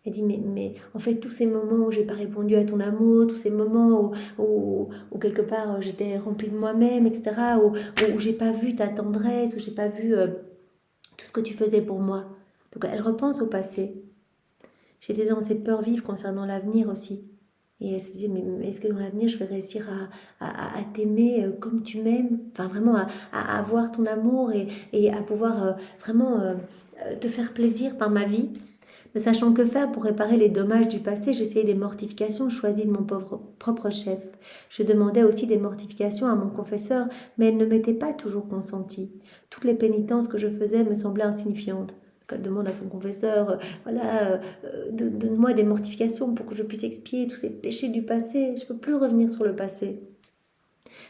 Speaker 1: Elle dit mais en fait tous ces moments où j'ai pas répondu à ton amour, tous ces moments où quelque part j'étais remplie de moi-même, etc., où j'ai pas vu ta tendresse, où j'ai pas vu tout ce que tu faisais pour moi. Donc elle repense au passé. J'étais dans cette peur vive concernant l'avenir aussi. Et elle se disait, mais est-ce que dans l'avenir, je vais réussir à t'aimer comme tu m'aimes? Enfin, vraiment, à avoir ton amour et à pouvoir vraiment te faire plaisir par ma vie. Ne sachant que faire pour réparer les dommages du passé, j'essayais des mortifications choisies de mon propre chef. Je demandais aussi des mortifications à mon confesseur, mais elle ne m'était pas toujours consentie. Toutes les pénitences que je faisais me semblaient insignifiantes. Elle demande à son confesseur, donne-moi des mortifications pour que je puisse expier tous ces péchés du passé. Je ne peux plus revenir sur le passé.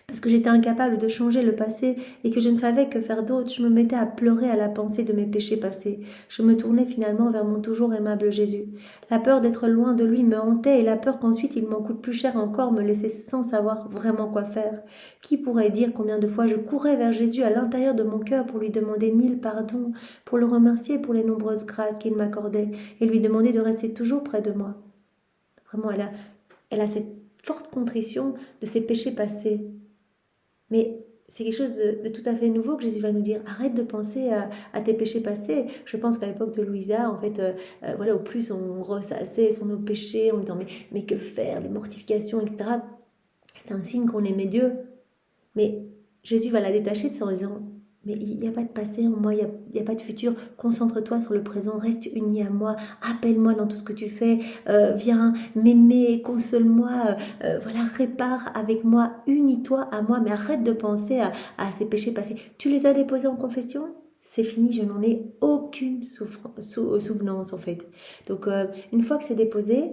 Speaker 1: Parce que j'étais incapable de changer le passé et que je ne savais que faire d'autre, je me mettais à pleurer à la pensée de mes péchés passés. Je me tournais finalement vers mon toujours aimable Jésus. La peur d'être loin de lui me hantait et la peur qu'ensuite il m'en coûte plus cher encore me laissait sans savoir vraiment quoi faire. Qui pourrait dire combien de fois je courais vers Jésus à l'intérieur de mon cœur pour lui demander 1000 pardons, pour le remercier pour les nombreuses grâces qu'il m'accordait et lui demander de rester toujours près de moi. Vraiment, elle a cette forte contrition de ses péchés passés. Mais c'est quelque chose de tout à fait nouveau que Jésus va nous dire. Arrête de penser à tes péchés passés. Je pense qu'à l'époque de Louisa, en fait, voilà, au plus on ressassait sur nos péchés en disant mais que faire, les mortifications, etc. C'est un signe qu'on aimait Dieu. Mais Jésus va la détacher de ça en disant mais il n'y a pas de passé en moi, il n'y a pas de futur. Concentre-toi sur le présent, reste uni à moi, appelle-moi dans tout ce que tu fais, viens m'aimer, console-moi, voilà, répare avec moi, unis-toi à moi, mais arrête de penser à ces péchés passés. Tu les as déposés en confession ? C'est fini, je n'en ai aucune souvenance en fait. Donc une fois que c'est déposé,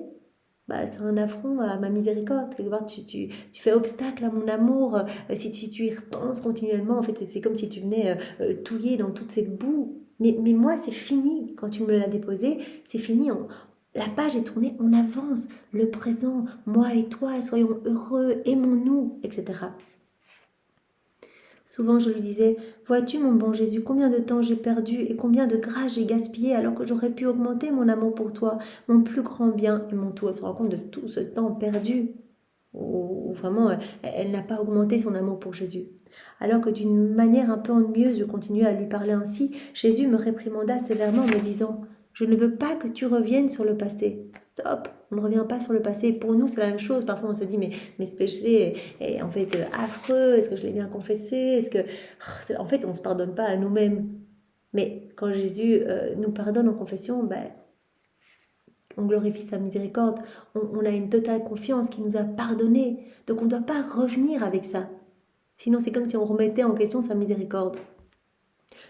Speaker 1: c'est un affront à ma miséricorde. Quelque part, tu fais obstacle à mon amour. Si tu y repenses continuellement, en fait, c'est comme si tu venais touiller dans toute cette boue. Mais moi, c'est fini. Quand tu me l'as déposé, c'est fini. La page est tournée, on avance. Le présent, moi et toi, soyons heureux, aimons-nous, etc. Souvent, je lui disais, vois-tu, mon bon Jésus, combien de temps j'ai perdu et combien de grâce j'ai gaspillé alors que j'aurais pu augmenter mon amour pour toi, mon plus grand bien et mon tout. Elle se rend compte de tout ce temps perdu où vraiment elle n'a pas augmenté son amour pour Jésus. Alors que d'une manière un peu ennuyeuse, je continuais à lui parler ainsi, Jésus me réprimanda sévèrement en me disant « Je ne veux pas que tu reviennes sur le passé. Stop, on ne revient pas sur le passé. Pour nous, c'est la même chose. Parfois, on se dit mais ce péché est en fait affreux. Est-ce que je l'ai bien confessé? Est-ce que en fait, on ne se pardonne pas à nous-mêmes. Mais quand Jésus nous pardonne en confession, on glorifie sa miséricorde, on a une totale confiance qu'il nous a pardonné. Donc on ne doit pas revenir avec ça. Sinon c'est comme si on remettait en question sa miséricorde.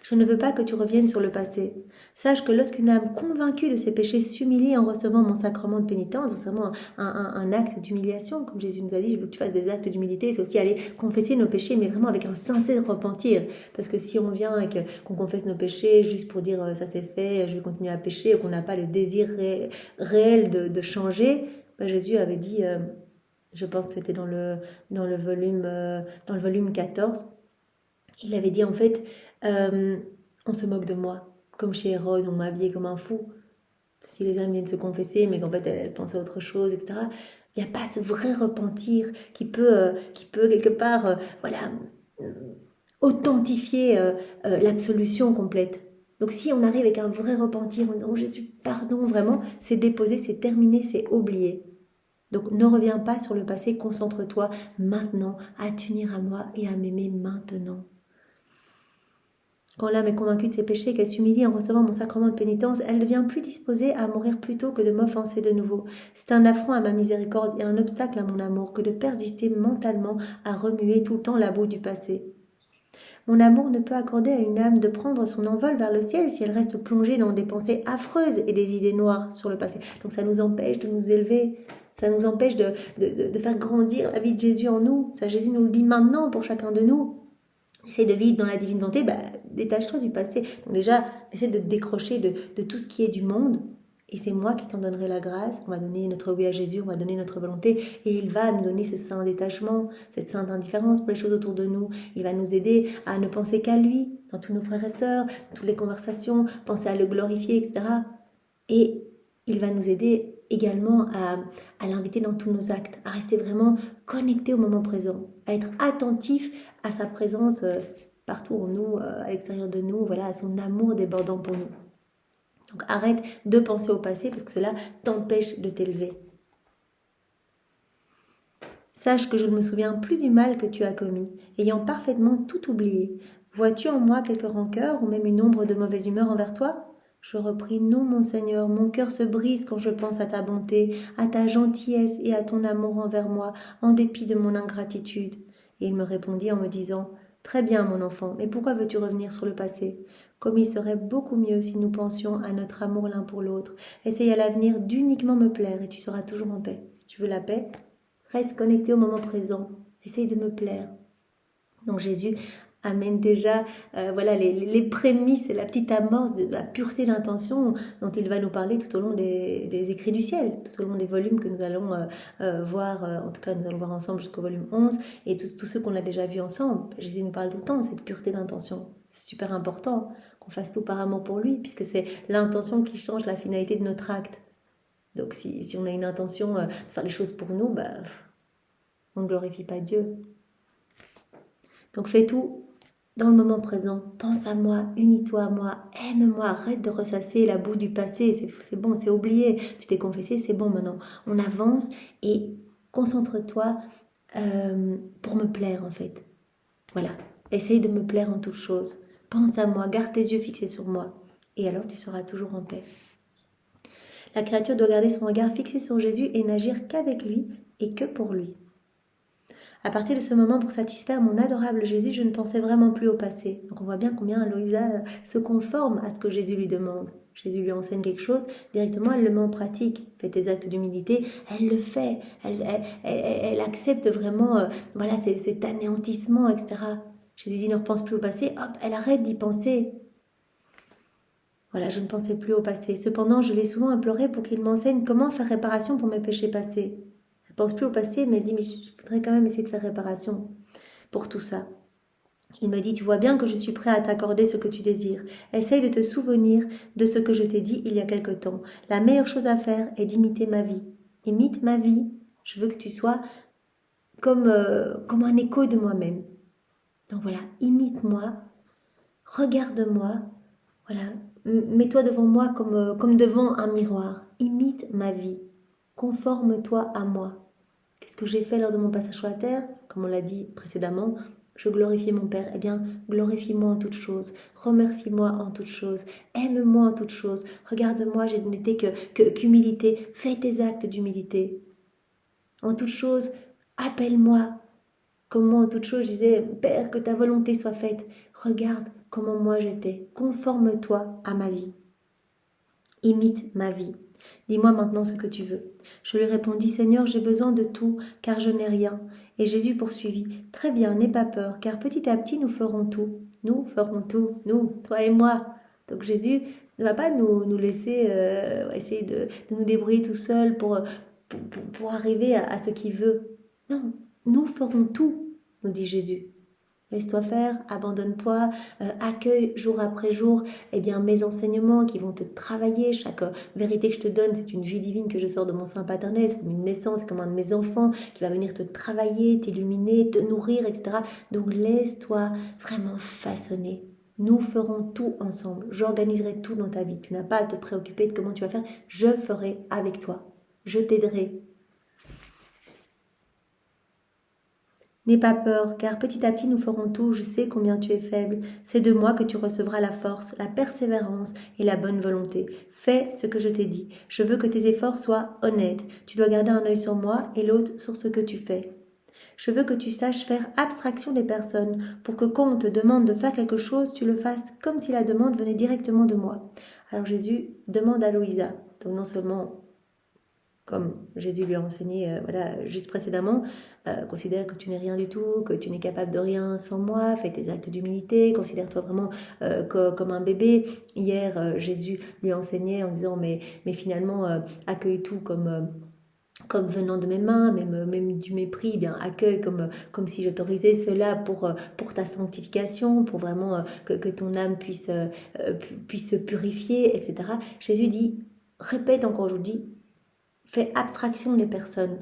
Speaker 1: Je ne veux pas que tu reviennes sur le passé. Sache que lorsqu'une âme convaincue de ses péchés s'humilie en recevant mon sacrement de pénitence, c'est vraiment un acte d'humiliation, comme Jésus nous a dit, je veux que tu fasses des actes d'humilité, c'est aussi aller confesser nos péchés, mais vraiment avec un sincère repentir. Parce que si on vient et qu'on confesse nos péchés juste pour dire ça c'est fait, je vais continuer à pécher, ou qu'on n'a pas le désir réel de changer, Jésus avait dit, je pense que c'était dans le volume 14, il avait dit en fait, on se moque de moi, comme chez Hérode, on m'a habillé comme un fou. Si les âmes viennent se confesser, mais qu'en fait elles pensaient à autre chose, etc. Il n'y a pas ce vrai repentir qui peut quelque part, authentifier l'absolution complète. Donc si on arrive avec un vrai repentir en disant oh Jésus, pardon, vraiment, c'est déposé, c'est terminé, c'est oublié. Donc ne reviens pas sur le passé, concentre-toi maintenant à t'unir à moi et à m'aimer maintenant. Quand l'âme est convaincue de ses péchés, qu'elle s'humilie en recevant mon sacrement de pénitence, elle devient plus disposée à mourir plutôt que de m'offenser de nouveau. C'est un affront à ma miséricorde et un obstacle à mon amour que de persister mentalement à remuer tout le temps la boue du passé. Mon amour ne peut accorder à une âme de prendre son envol vers le ciel si elle reste plongée dans des pensées affreuses et des idées noires sur le passé. Donc ça nous empêche de nous élever, ça nous empêche de faire grandir la vie de Jésus en nous. Ça, Jésus nous le dit maintenant pour chacun de nous. Essaye de vivre dans la divine volonté, détache-toi du passé. Donc déjà, essaie de te décrocher de tout ce qui est du monde. Et c'est moi qui t'en donnerai la grâce. On va donner notre oui à Jésus, on va donner notre volonté. Et il va nous donner ce saint détachement, cette sainte indifférence pour les choses autour de nous. Il va nous aider à ne penser qu'à lui, dans tous nos frères et sœurs, dans toutes les conversations, penser à le glorifier, etc. Et il va nous aider également à l'inviter dans tous nos actes, à rester vraiment connecté au moment présent, à être attentif à sa présence partout en nous, à l'extérieur de nous, voilà, à son amour débordant pour nous. Donc arrête de penser au passé parce que cela t'empêche de t'élever. Sache que je ne me souviens plus du mal que tu as commis, ayant parfaitement tout oublié. Vois-tu en moi quelque rancœur ou même une ombre de mauvaise humeur envers toi ? Je repris, non, mon Seigneur, mon cœur se brise quand je pense à ta bonté, à ta gentillesse et à ton amour envers moi, en dépit de mon ingratitude. Et il me répondit en me disant, très bien, mon enfant, mais pourquoi veux-tu revenir sur le passé ? Comme il serait beaucoup mieux si nous pensions à notre amour l'un pour l'autre. Essaye à l'avenir d'uniquement me plaire et tu seras toujours en paix. Si tu veux la paix, reste connecté au moment présent. essaye de me plaire. Donc Jésus amène déjà voilà, les prémices et la petite amorce de la pureté d'intention dont il va nous parler tout au long des écrits du ciel, tout au long des volumes que nous allons voir, en tout cas nous allons voir ensemble jusqu'au volume 11, et tous ceux qu'on a déjà vus ensemble. Jésus nous parle tout le temps de cette pureté d'intention. C'est super important qu'on fasse tout par amour pour lui, puisque c'est l'intention qui change la finalité de notre acte. Donc si on a une intention de faire les choses pour nous, bah, on ne glorifie pas Dieu. Donc fais tout dans le moment présent. Pense à moi, unis-toi à moi, aime-moi, arrête de ressasser la boue du passé. C'est bon, c'est oublié. Tu t'es confessé, c'est bon maintenant. On avance et concentre-toi pour me plaire en fait. Voilà, essaye de me plaire en toutes choses. Pense à moi, garde tes yeux fixés sur moi. Et alors tu seras toujours en paix. La créature doit garder son regard fixé sur Jésus et n'agir qu'avec lui et que pour lui. À partir de ce moment, pour satisfaire mon adorable Jésus, je ne pensais vraiment plus au passé. Donc on voit bien combien Louisa se conforme à ce que Jésus lui demande. Jésus lui enseigne quelque chose, directement elle le met en pratique. Fais tes actes d'humilité, elle le fait. Elle accepte vraiment voilà, cet anéantissement, etc. Jésus dit ne repense plus au passé, hop, elle arrête d'y penser. Voilà, je ne pensais plus au passé. Cependant, je l'ai souvent imploré pour qu'il m'enseigne comment faire réparation pour mes péchés passés. Elle ne pense plus au passé, mais elle dit, mais je voudrais quand même essayer de faire réparation pour tout ça. Il me dit, tu vois bien que je suis prêt à t'accorder ce que tu désires. Essaye de te souvenir de ce que je t'ai dit il y a quelque temps. La meilleure chose à faire est d'imiter ma vie. Imite ma vie. Je veux que tu sois comme un écho de moi-même. Donc voilà, imite-moi, regarde-moi, voilà, mets-toi devant moi comme devant un miroir. Imite ma vie. Conforme-toi à moi. Qu'est-ce que j'ai fait lors de mon passage sur la terre? Comme on l'a dit précédemment, je glorifiais mon Père. Eh bien, glorifie-moi en toutes choses. Remercie-moi en toutes choses. Aime-moi en toutes choses. Regarde-moi, je n'étais qu'humilité. Fais tes actes d'humilité. En toutes choses, appelle-moi. Comme moi, en toutes choses, je disais, Père, que ta volonté soit faite. Regarde comment moi j'étais. Conforme-toi à ma vie. Imite ma vie. Dis-moi maintenant ce que tu veux. Je lui répondis, Seigneur, j'ai besoin de tout, car je n'ai rien. Et Jésus poursuivit, très bien, n'aie pas peur, car petit à petit nous ferons tout. Nous ferons tout, nous, toi et moi. Donc Jésus ne va pas nous laisser essayer de nous débrouiller tout seul pour arriver à ce qu'il veut. Non, nous ferons tout, nous dit Jésus. Laisse-toi faire, abandonne-toi, accueille jour après jour mes enseignements qui vont te travailler. Chaque vérité que je te donne, c'est une vie divine que je sors de mon sein paternel. C'est comme une naissance, c'est comme un de mes enfants qui va venir te travailler, t'illuminer, te nourrir, etc. Donc laisse-toi vraiment façonner. Nous ferons tout ensemble. J'organiserai tout dans ta vie. Tu n'as pas à te préoccuper de comment tu vas faire. Je ferai avec toi. Je t'aiderai. N'aie pas peur, car petit à petit nous ferons tout, je sais combien tu es faible. C'est de moi que tu recevras la force, la persévérance et la bonne volonté. Fais ce que je t'ai dit. Je veux que tes efforts soient honnêtes. Tu dois garder un œil sur moi et l'autre sur ce que tu fais. Je veux que tu saches faire abstraction des personnes, pour que quand on te demande de faire quelque chose, tu le fasses comme si la demande venait directement de moi. Alors Jésus demande à Louisa, donc non seulement comme Jésus lui a enseigné juste précédemment, considère que tu n'es rien du tout, que tu n'es capable de rien sans moi, fais tes actes d'humilité, considère-toi vraiment comme un bébé. Hier, Jésus lui enseignait en disant mais finalement, accueille tout comme venant de mes mains, même du mépris, eh bien accueille comme si j'autorisais cela pour ta sanctification, pour vraiment que ton âme puisse se purifier, etc. Jésus dit, répète encore aujourd'hui, fais abstraction des personnes.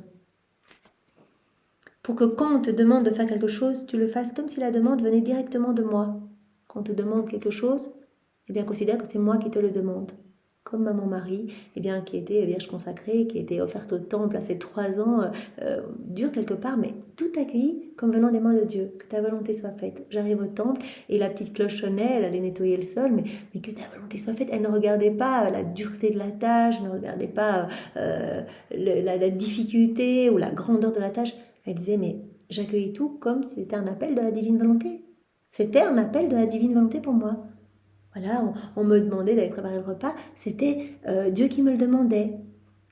Speaker 1: Pour que quand on te demande de faire quelque chose, tu le fasses comme si la demande venait directement de moi. Quand on te demande quelque chose, eh bien considère que c'est moi qui te le demande. Comme mon mari, qui était vierge consacrée, qui était offerte au temple à ses 3 ans, dur quelque part, mais tout accueilli comme venant des mains de Dieu. Que ta volonté soit faite. J'arrive au temple et la petite cloche sonnait, elle allait nettoyer le sol, mais que ta volonté soit faite. Elle ne regardait pas la dureté de la tâche, elle ne regardait pas la difficulté ou la grandeur de la tâche. Elle disait, mais j'accueillais tout comme si c'était un appel de la divine volonté. C'était un appel de la divine volonté pour moi. Voilà, on me demandait d'aller préparer le repas, c'était Dieu qui me le demandait.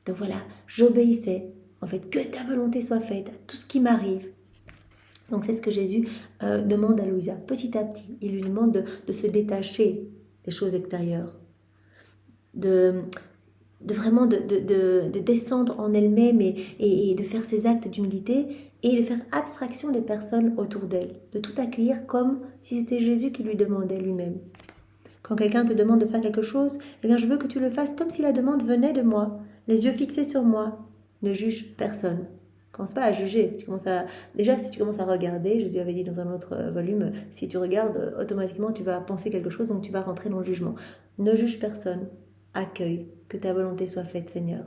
Speaker 1: Donc voilà, j'obéissais. En fait, que ta volonté soit faite à tout ce qui m'arrive. Donc c'est ce que Jésus demande à Louisa, petit à petit. Il lui demande de se détacher des choses extérieures, de vraiment de descendre en elle-même et de faire ses actes d'humilité et de faire abstraction des personnes autour d'elle, de tout accueillir comme si c'était Jésus qui lui demandait lui-même. Quand quelqu'un te demande de faire quelque chose, eh bien je veux que tu le fasses comme si la demande venait de moi, les yeux fixés sur moi. Ne juge personne. Commence pas à juger. Déjà, si tu commences à regarder, Jésus avait dit dans un autre volume, si tu regardes, automatiquement tu vas penser quelque chose, donc tu vas rentrer dans le jugement. Ne juge personne. Accueille. Que ta volonté soit faite, Seigneur.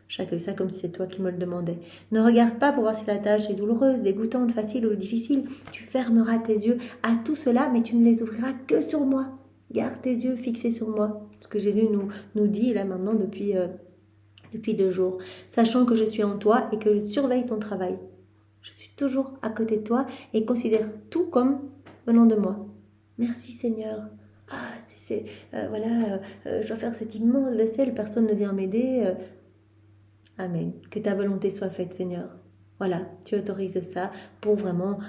Speaker 1: J'accueille ça comme si c'est toi qui me le demandais. Ne regarde pas pour voir si la tâche est douloureuse, dégoûtante, facile ou difficile. Tu fermeras tes yeux à tout cela, mais tu ne les ouvriras que sur moi. Garde tes yeux fixés sur moi. Ce que Jésus nous dit là maintenant depuis 2 jours. Sachant que je suis en toi et que je surveille ton travail. Je suis toujours à côté de toi et considère tout comme venant de moi. Merci Seigneur. Je dois faire cette immense vaisselle, personne ne vient m'aider. Amen. Que ta volonté soit faite, Seigneur. Voilà, tu autorises ça pour vraiment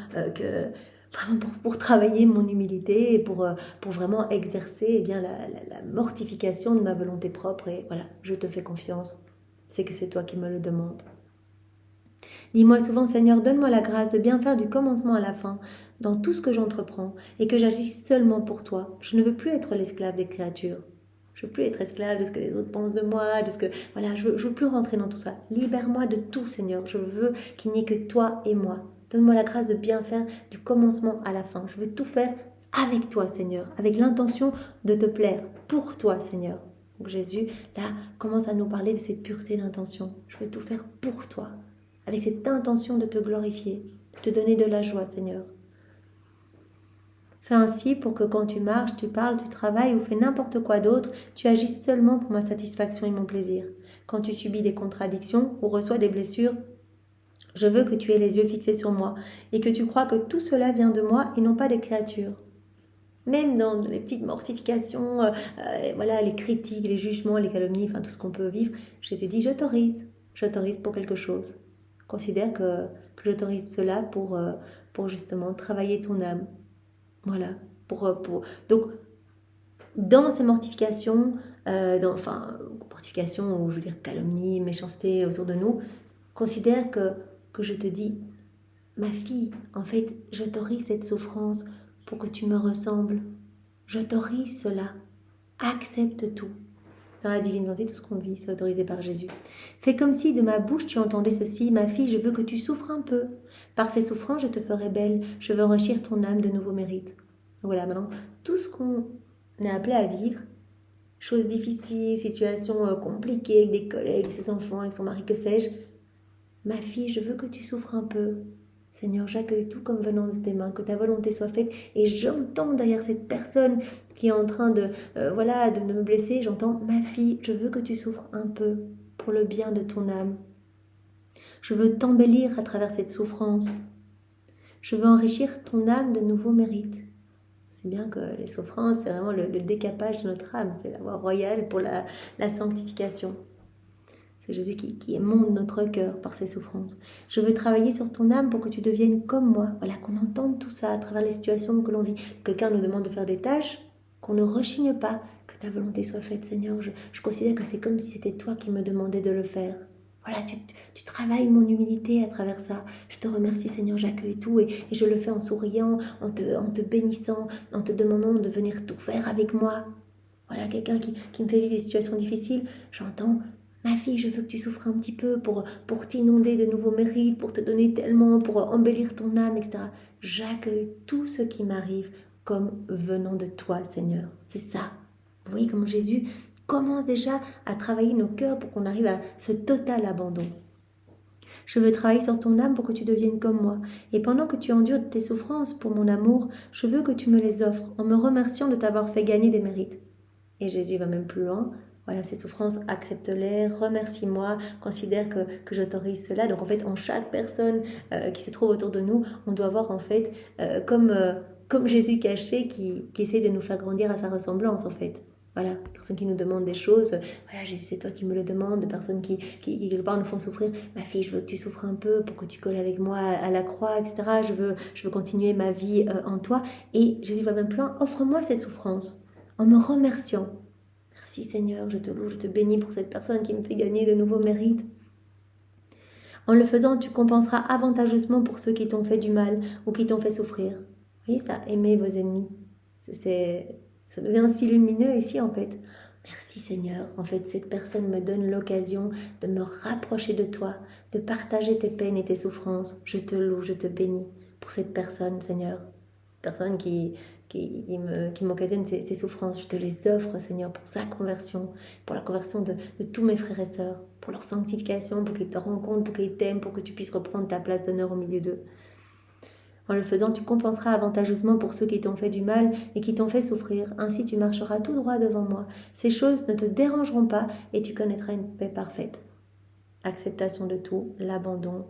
Speaker 1: pour travailler mon humilité et pour vraiment exercer la mortification de ma volonté propre. Et voilà, je te fais confiance. C'est que c'est toi qui me le demandes. Dis-moi souvent, Seigneur, donne-moi la grâce de bien faire du commencement à la fin, dans tout ce que j'entreprends, et que j'agisse seulement pour toi. Je ne veux plus être l'esclave des créatures. Je veux plus être esclave de ce que les autres pensent de moi, je veux plus rentrer dans tout ça. Libère-moi de tout, Seigneur. Je veux qu'il n'y ait que toi et moi. Donne-moi la grâce de bien faire du commencement à la fin. Je veux tout faire avec toi, Seigneur, avec l'intention de te plaire, pour toi, Seigneur. Donc Jésus, là, commence à nous parler de cette pureté d'intention. Je veux tout faire pour toi, avec cette intention de te glorifier, de te donner de la joie, Seigneur. Fais ainsi pour que quand tu marches, tu parles, tu travailles ou fais n'importe quoi d'autre, tu agisses seulement pour ma satisfaction et mon plaisir. Quand tu subis des contradictions ou reçois des blessures, je veux que tu aies les yeux fixés sur moi et que tu crois que tout cela vient de moi et non pas des créatures. Même dans les petites mortifications, les critiques, les jugements, les calomnies, tout ce qu'on peut vivre, Jésus dit j'autorise pour quelque chose. Considère que j'autorise cela pour justement travailler ton âme. Voilà. Donc, dans ces mortifications, mortifications ou je veux dire calomnie, méchanceté autour de nous, considère que je te dis, ma fille, en fait, j'autorise cette souffrance pour que tu me ressembles. J'autorise cela. Accepte tout. Dans la divine volonté, tout ce qu'on vit, c'est autorisé par Jésus. Fais comme si de ma bouche tu entendais ceci, ma fille, je veux que tu souffres un peu. Par ces souffrances, je te ferai belle, je veux enrichir ton âme de nouveaux mérites. Voilà, maintenant, tout ce qu'on est appelé à vivre, choses difficiles, situations compliquées avec des collègues, ses enfants, avec son mari, que sais-je, ma fille, je veux que tu souffres un peu. Seigneur, j'accueille tout comme venant de tes mains, que ta volonté soit faite. Et j'entends derrière cette personne qui est en train de me blesser, j'entends, ma fille, je veux que tu souffres un peu pour le bien de ton âme. Je veux t'embellir à travers cette souffrance. Je veux enrichir ton âme de nouveaux mérites. C'est bien que les souffrances, c'est vraiment le décapage de notre âme, c'est la voie royale pour la sanctification. C'est Jésus qui émonde notre cœur par ses souffrances. Je veux travailler sur ton âme pour que tu deviennes comme moi. Voilà, qu'on entende tout ça à travers les situations que l'on vit. Quelqu'un nous demande de faire des tâches, qu'on ne rechigne pas. Que ta volonté soit faite, Seigneur. Je considère que c'est comme si c'était toi qui me demandais de le faire. Voilà, tu travailles mon humilité à travers ça. Je te remercie, Seigneur, j'accueille tout et je le fais en souriant, en te bénissant, en te demandant de venir tout faire avec moi. Voilà, quelqu'un qui me fait vivre des situations difficiles, j'entends... Ma fille, je veux que tu souffres un petit peu pour t'inonder de nouveaux mérites, pour te donner tellement, pour embellir ton âme, etc. J'accueille tout ce qui m'arrive comme venant de toi, Seigneur. C'est ça. Vous voyez comment Jésus commence déjà à travailler nos cœurs pour qu'on arrive à ce total abandon. Je veux travailler sur ton âme pour que tu deviennes comme moi. Et pendant que tu endures tes souffrances pour mon amour, je veux que tu me les offres en me remerciant de t'avoir fait gagner des mérites. Et Jésus va même plus loin. Voilà, ces souffrances, accepte-les, remercie-moi, considère que j'autorise cela. Donc en fait, en chaque personne qui se trouve autour de nous, on doit voir en fait comme Jésus caché qui essaie de nous faire grandir à sa ressemblance en fait. Voilà, personnes qui nous demandent des choses, voilà, Jésus, c'est toi qui me le demandes, des personnes qui quelque part nous font souffrir. Ma fille, je veux que tu souffres un peu pour que tu colles avec moi à la croix, etc. Je veux continuer ma vie en toi. Et Jésus va même plus loin, offre-moi ces souffrances en me remerciant. Merci Seigneur, je te loue, je te bénis pour cette personne qui me fait gagner de nouveaux mérites. En le faisant, tu compenseras avantageusement pour ceux qui t'ont fait du mal ou qui t'ont fait souffrir. Vous voyez ça, aimer vos ennemis. Ça devient si lumineux ici en fait. Merci Seigneur, en fait cette personne me donne l'occasion de me rapprocher de toi, de partager tes peines et tes souffrances. Je te loue, je te bénis pour cette personne Seigneur. Personne qui m'occasionne ces souffrances. Je te les offre Seigneur pour sa conversion, pour la conversion de tous mes frères et sœurs, pour leur sanctification, pour qu'ils te rencontrent, pour qu'ils t'aiment, pour que tu puisses reprendre ta place d'honneur au milieu d'eux. En le faisant, tu compenseras avantageusement pour ceux qui t'ont fait du mal et qui t'ont fait souffrir. Ainsi, tu marcheras tout droit devant moi. Ces choses ne te dérangeront pas et tu connaîtras une paix parfaite. Acceptation de tout, l'abandon,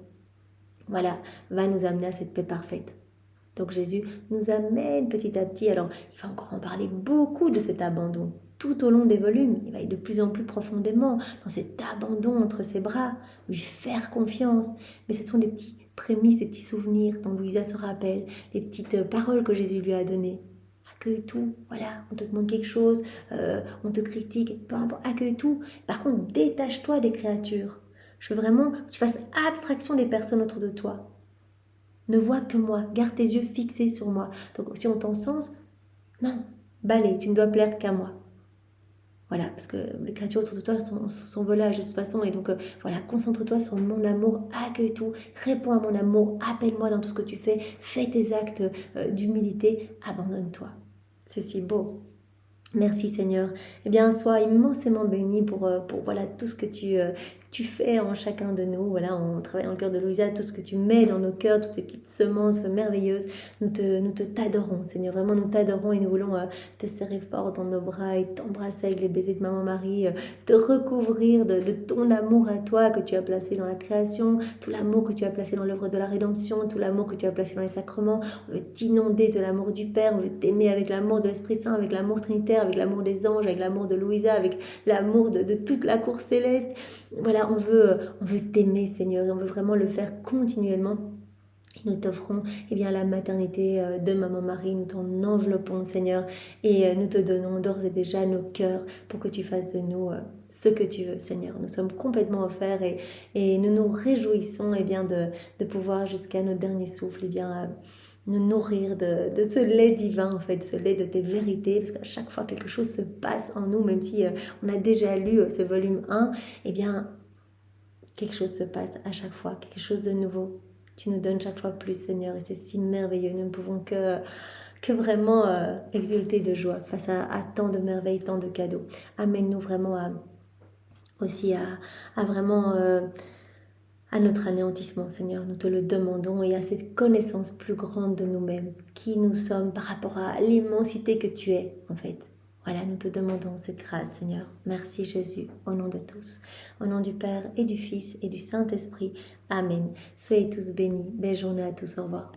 Speaker 1: voilà, va nous amener à cette paix parfaite. Donc Jésus nous amène petit à petit. Alors, il va encore en parler beaucoup de cet abandon. Tout au long des volumes, il va aller de plus en plus profondément dans cet abandon entre ses bras, lui faire confiance. Mais ce sont des petits prémices, des petits souvenirs dont Louisa se rappelle, des petites paroles que Jésus lui a données. Accueille tout, voilà, on te demande quelque chose, on te critique, peu importe, accueille tout. Par contre, détache-toi des créatures. Je veux vraiment que tu fasses abstraction des personnes autour de toi. Ne vois que moi, garde tes yeux fixés sur moi. Donc si on t'encense, non, balai, tu ne dois plaire qu'à moi. Voilà, parce que les créatures autour de toi sont volages de toute façon. Et donc, voilà, concentre-toi sur mon amour, accueille tout, réponds à mon amour, appelle-moi dans tout ce que tu fais tes actes d'humilité, abandonne-toi. C'est si beau. Merci Seigneur. Eh bien, sois immensément béni pour voilà, tout ce que tu fais en chacun de nous. Voilà, on travaille dans le cœur de Louisa, tout ce que tu mets dans nos cœurs, toutes ces petites semences merveilleuses. Nous t'adorons, Seigneur. Vraiment, nous t'adorons et nous voulons te serrer fort dans nos bras et t'embrasser avec les baisers de Maman Marie, te recouvrir de ton amour à toi que tu as placé dans la création, tout l'amour que tu as placé dans l'œuvre de la rédemption, tout l'amour que tu as placé dans les sacrements. On veut t'inonder de l'amour du Père, on veut t'aimer avec l'amour de l'Esprit Saint, avec l'amour trinitaire, avec l'amour des anges, avec l'amour de Louisa, avec l'amour de toute la cour céleste. Voilà, on veut t'aimer Seigneur et on veut vraiment le faire continuellement. Et nous t'offrons bien, la maternité de Maman Marie, nous t'en enveloppons Seigneur et nous te donnons d'ores et déjà nos cœurs pour que tu fasses de nous ce que tu veux Seigneur. Nous sommes complètement offerts et nous nous réjouissons bien, de pouvoir jusqu'à notre dernier souffle bien, nous nourrir de ce lait divin, en fait, ce lait de tes vérités, parce qu'à chaque fois quelque chose se passe en nous, même si on a déjà lu ce volume 1, bien, quelque chose se passe à chaque fois, quelque chose de nouveau. Tu nous donnes chaque fois plus, Seigneur, et c'est si merveilleux. Nous ne pouvons que vraiment exulter de joie face à tant de merveilles, tant de cadeaux. Amène-nous vraiment aussi à vraiment... à notre anéantissement, Seigneur, nous te le demandons et à cette connaissance plus grande de nous-mêmes, qui nous sommes par rapport à l'immensité que tu es, en fait. Voilà, nous te demandons cette grâce, Seigneur. Merci Jésus, au nom de tous. Au nom du Père et du Fils et du Saint-Esprit. Amen. Soyez tous bénis. Belle journée à tous. Au revoir.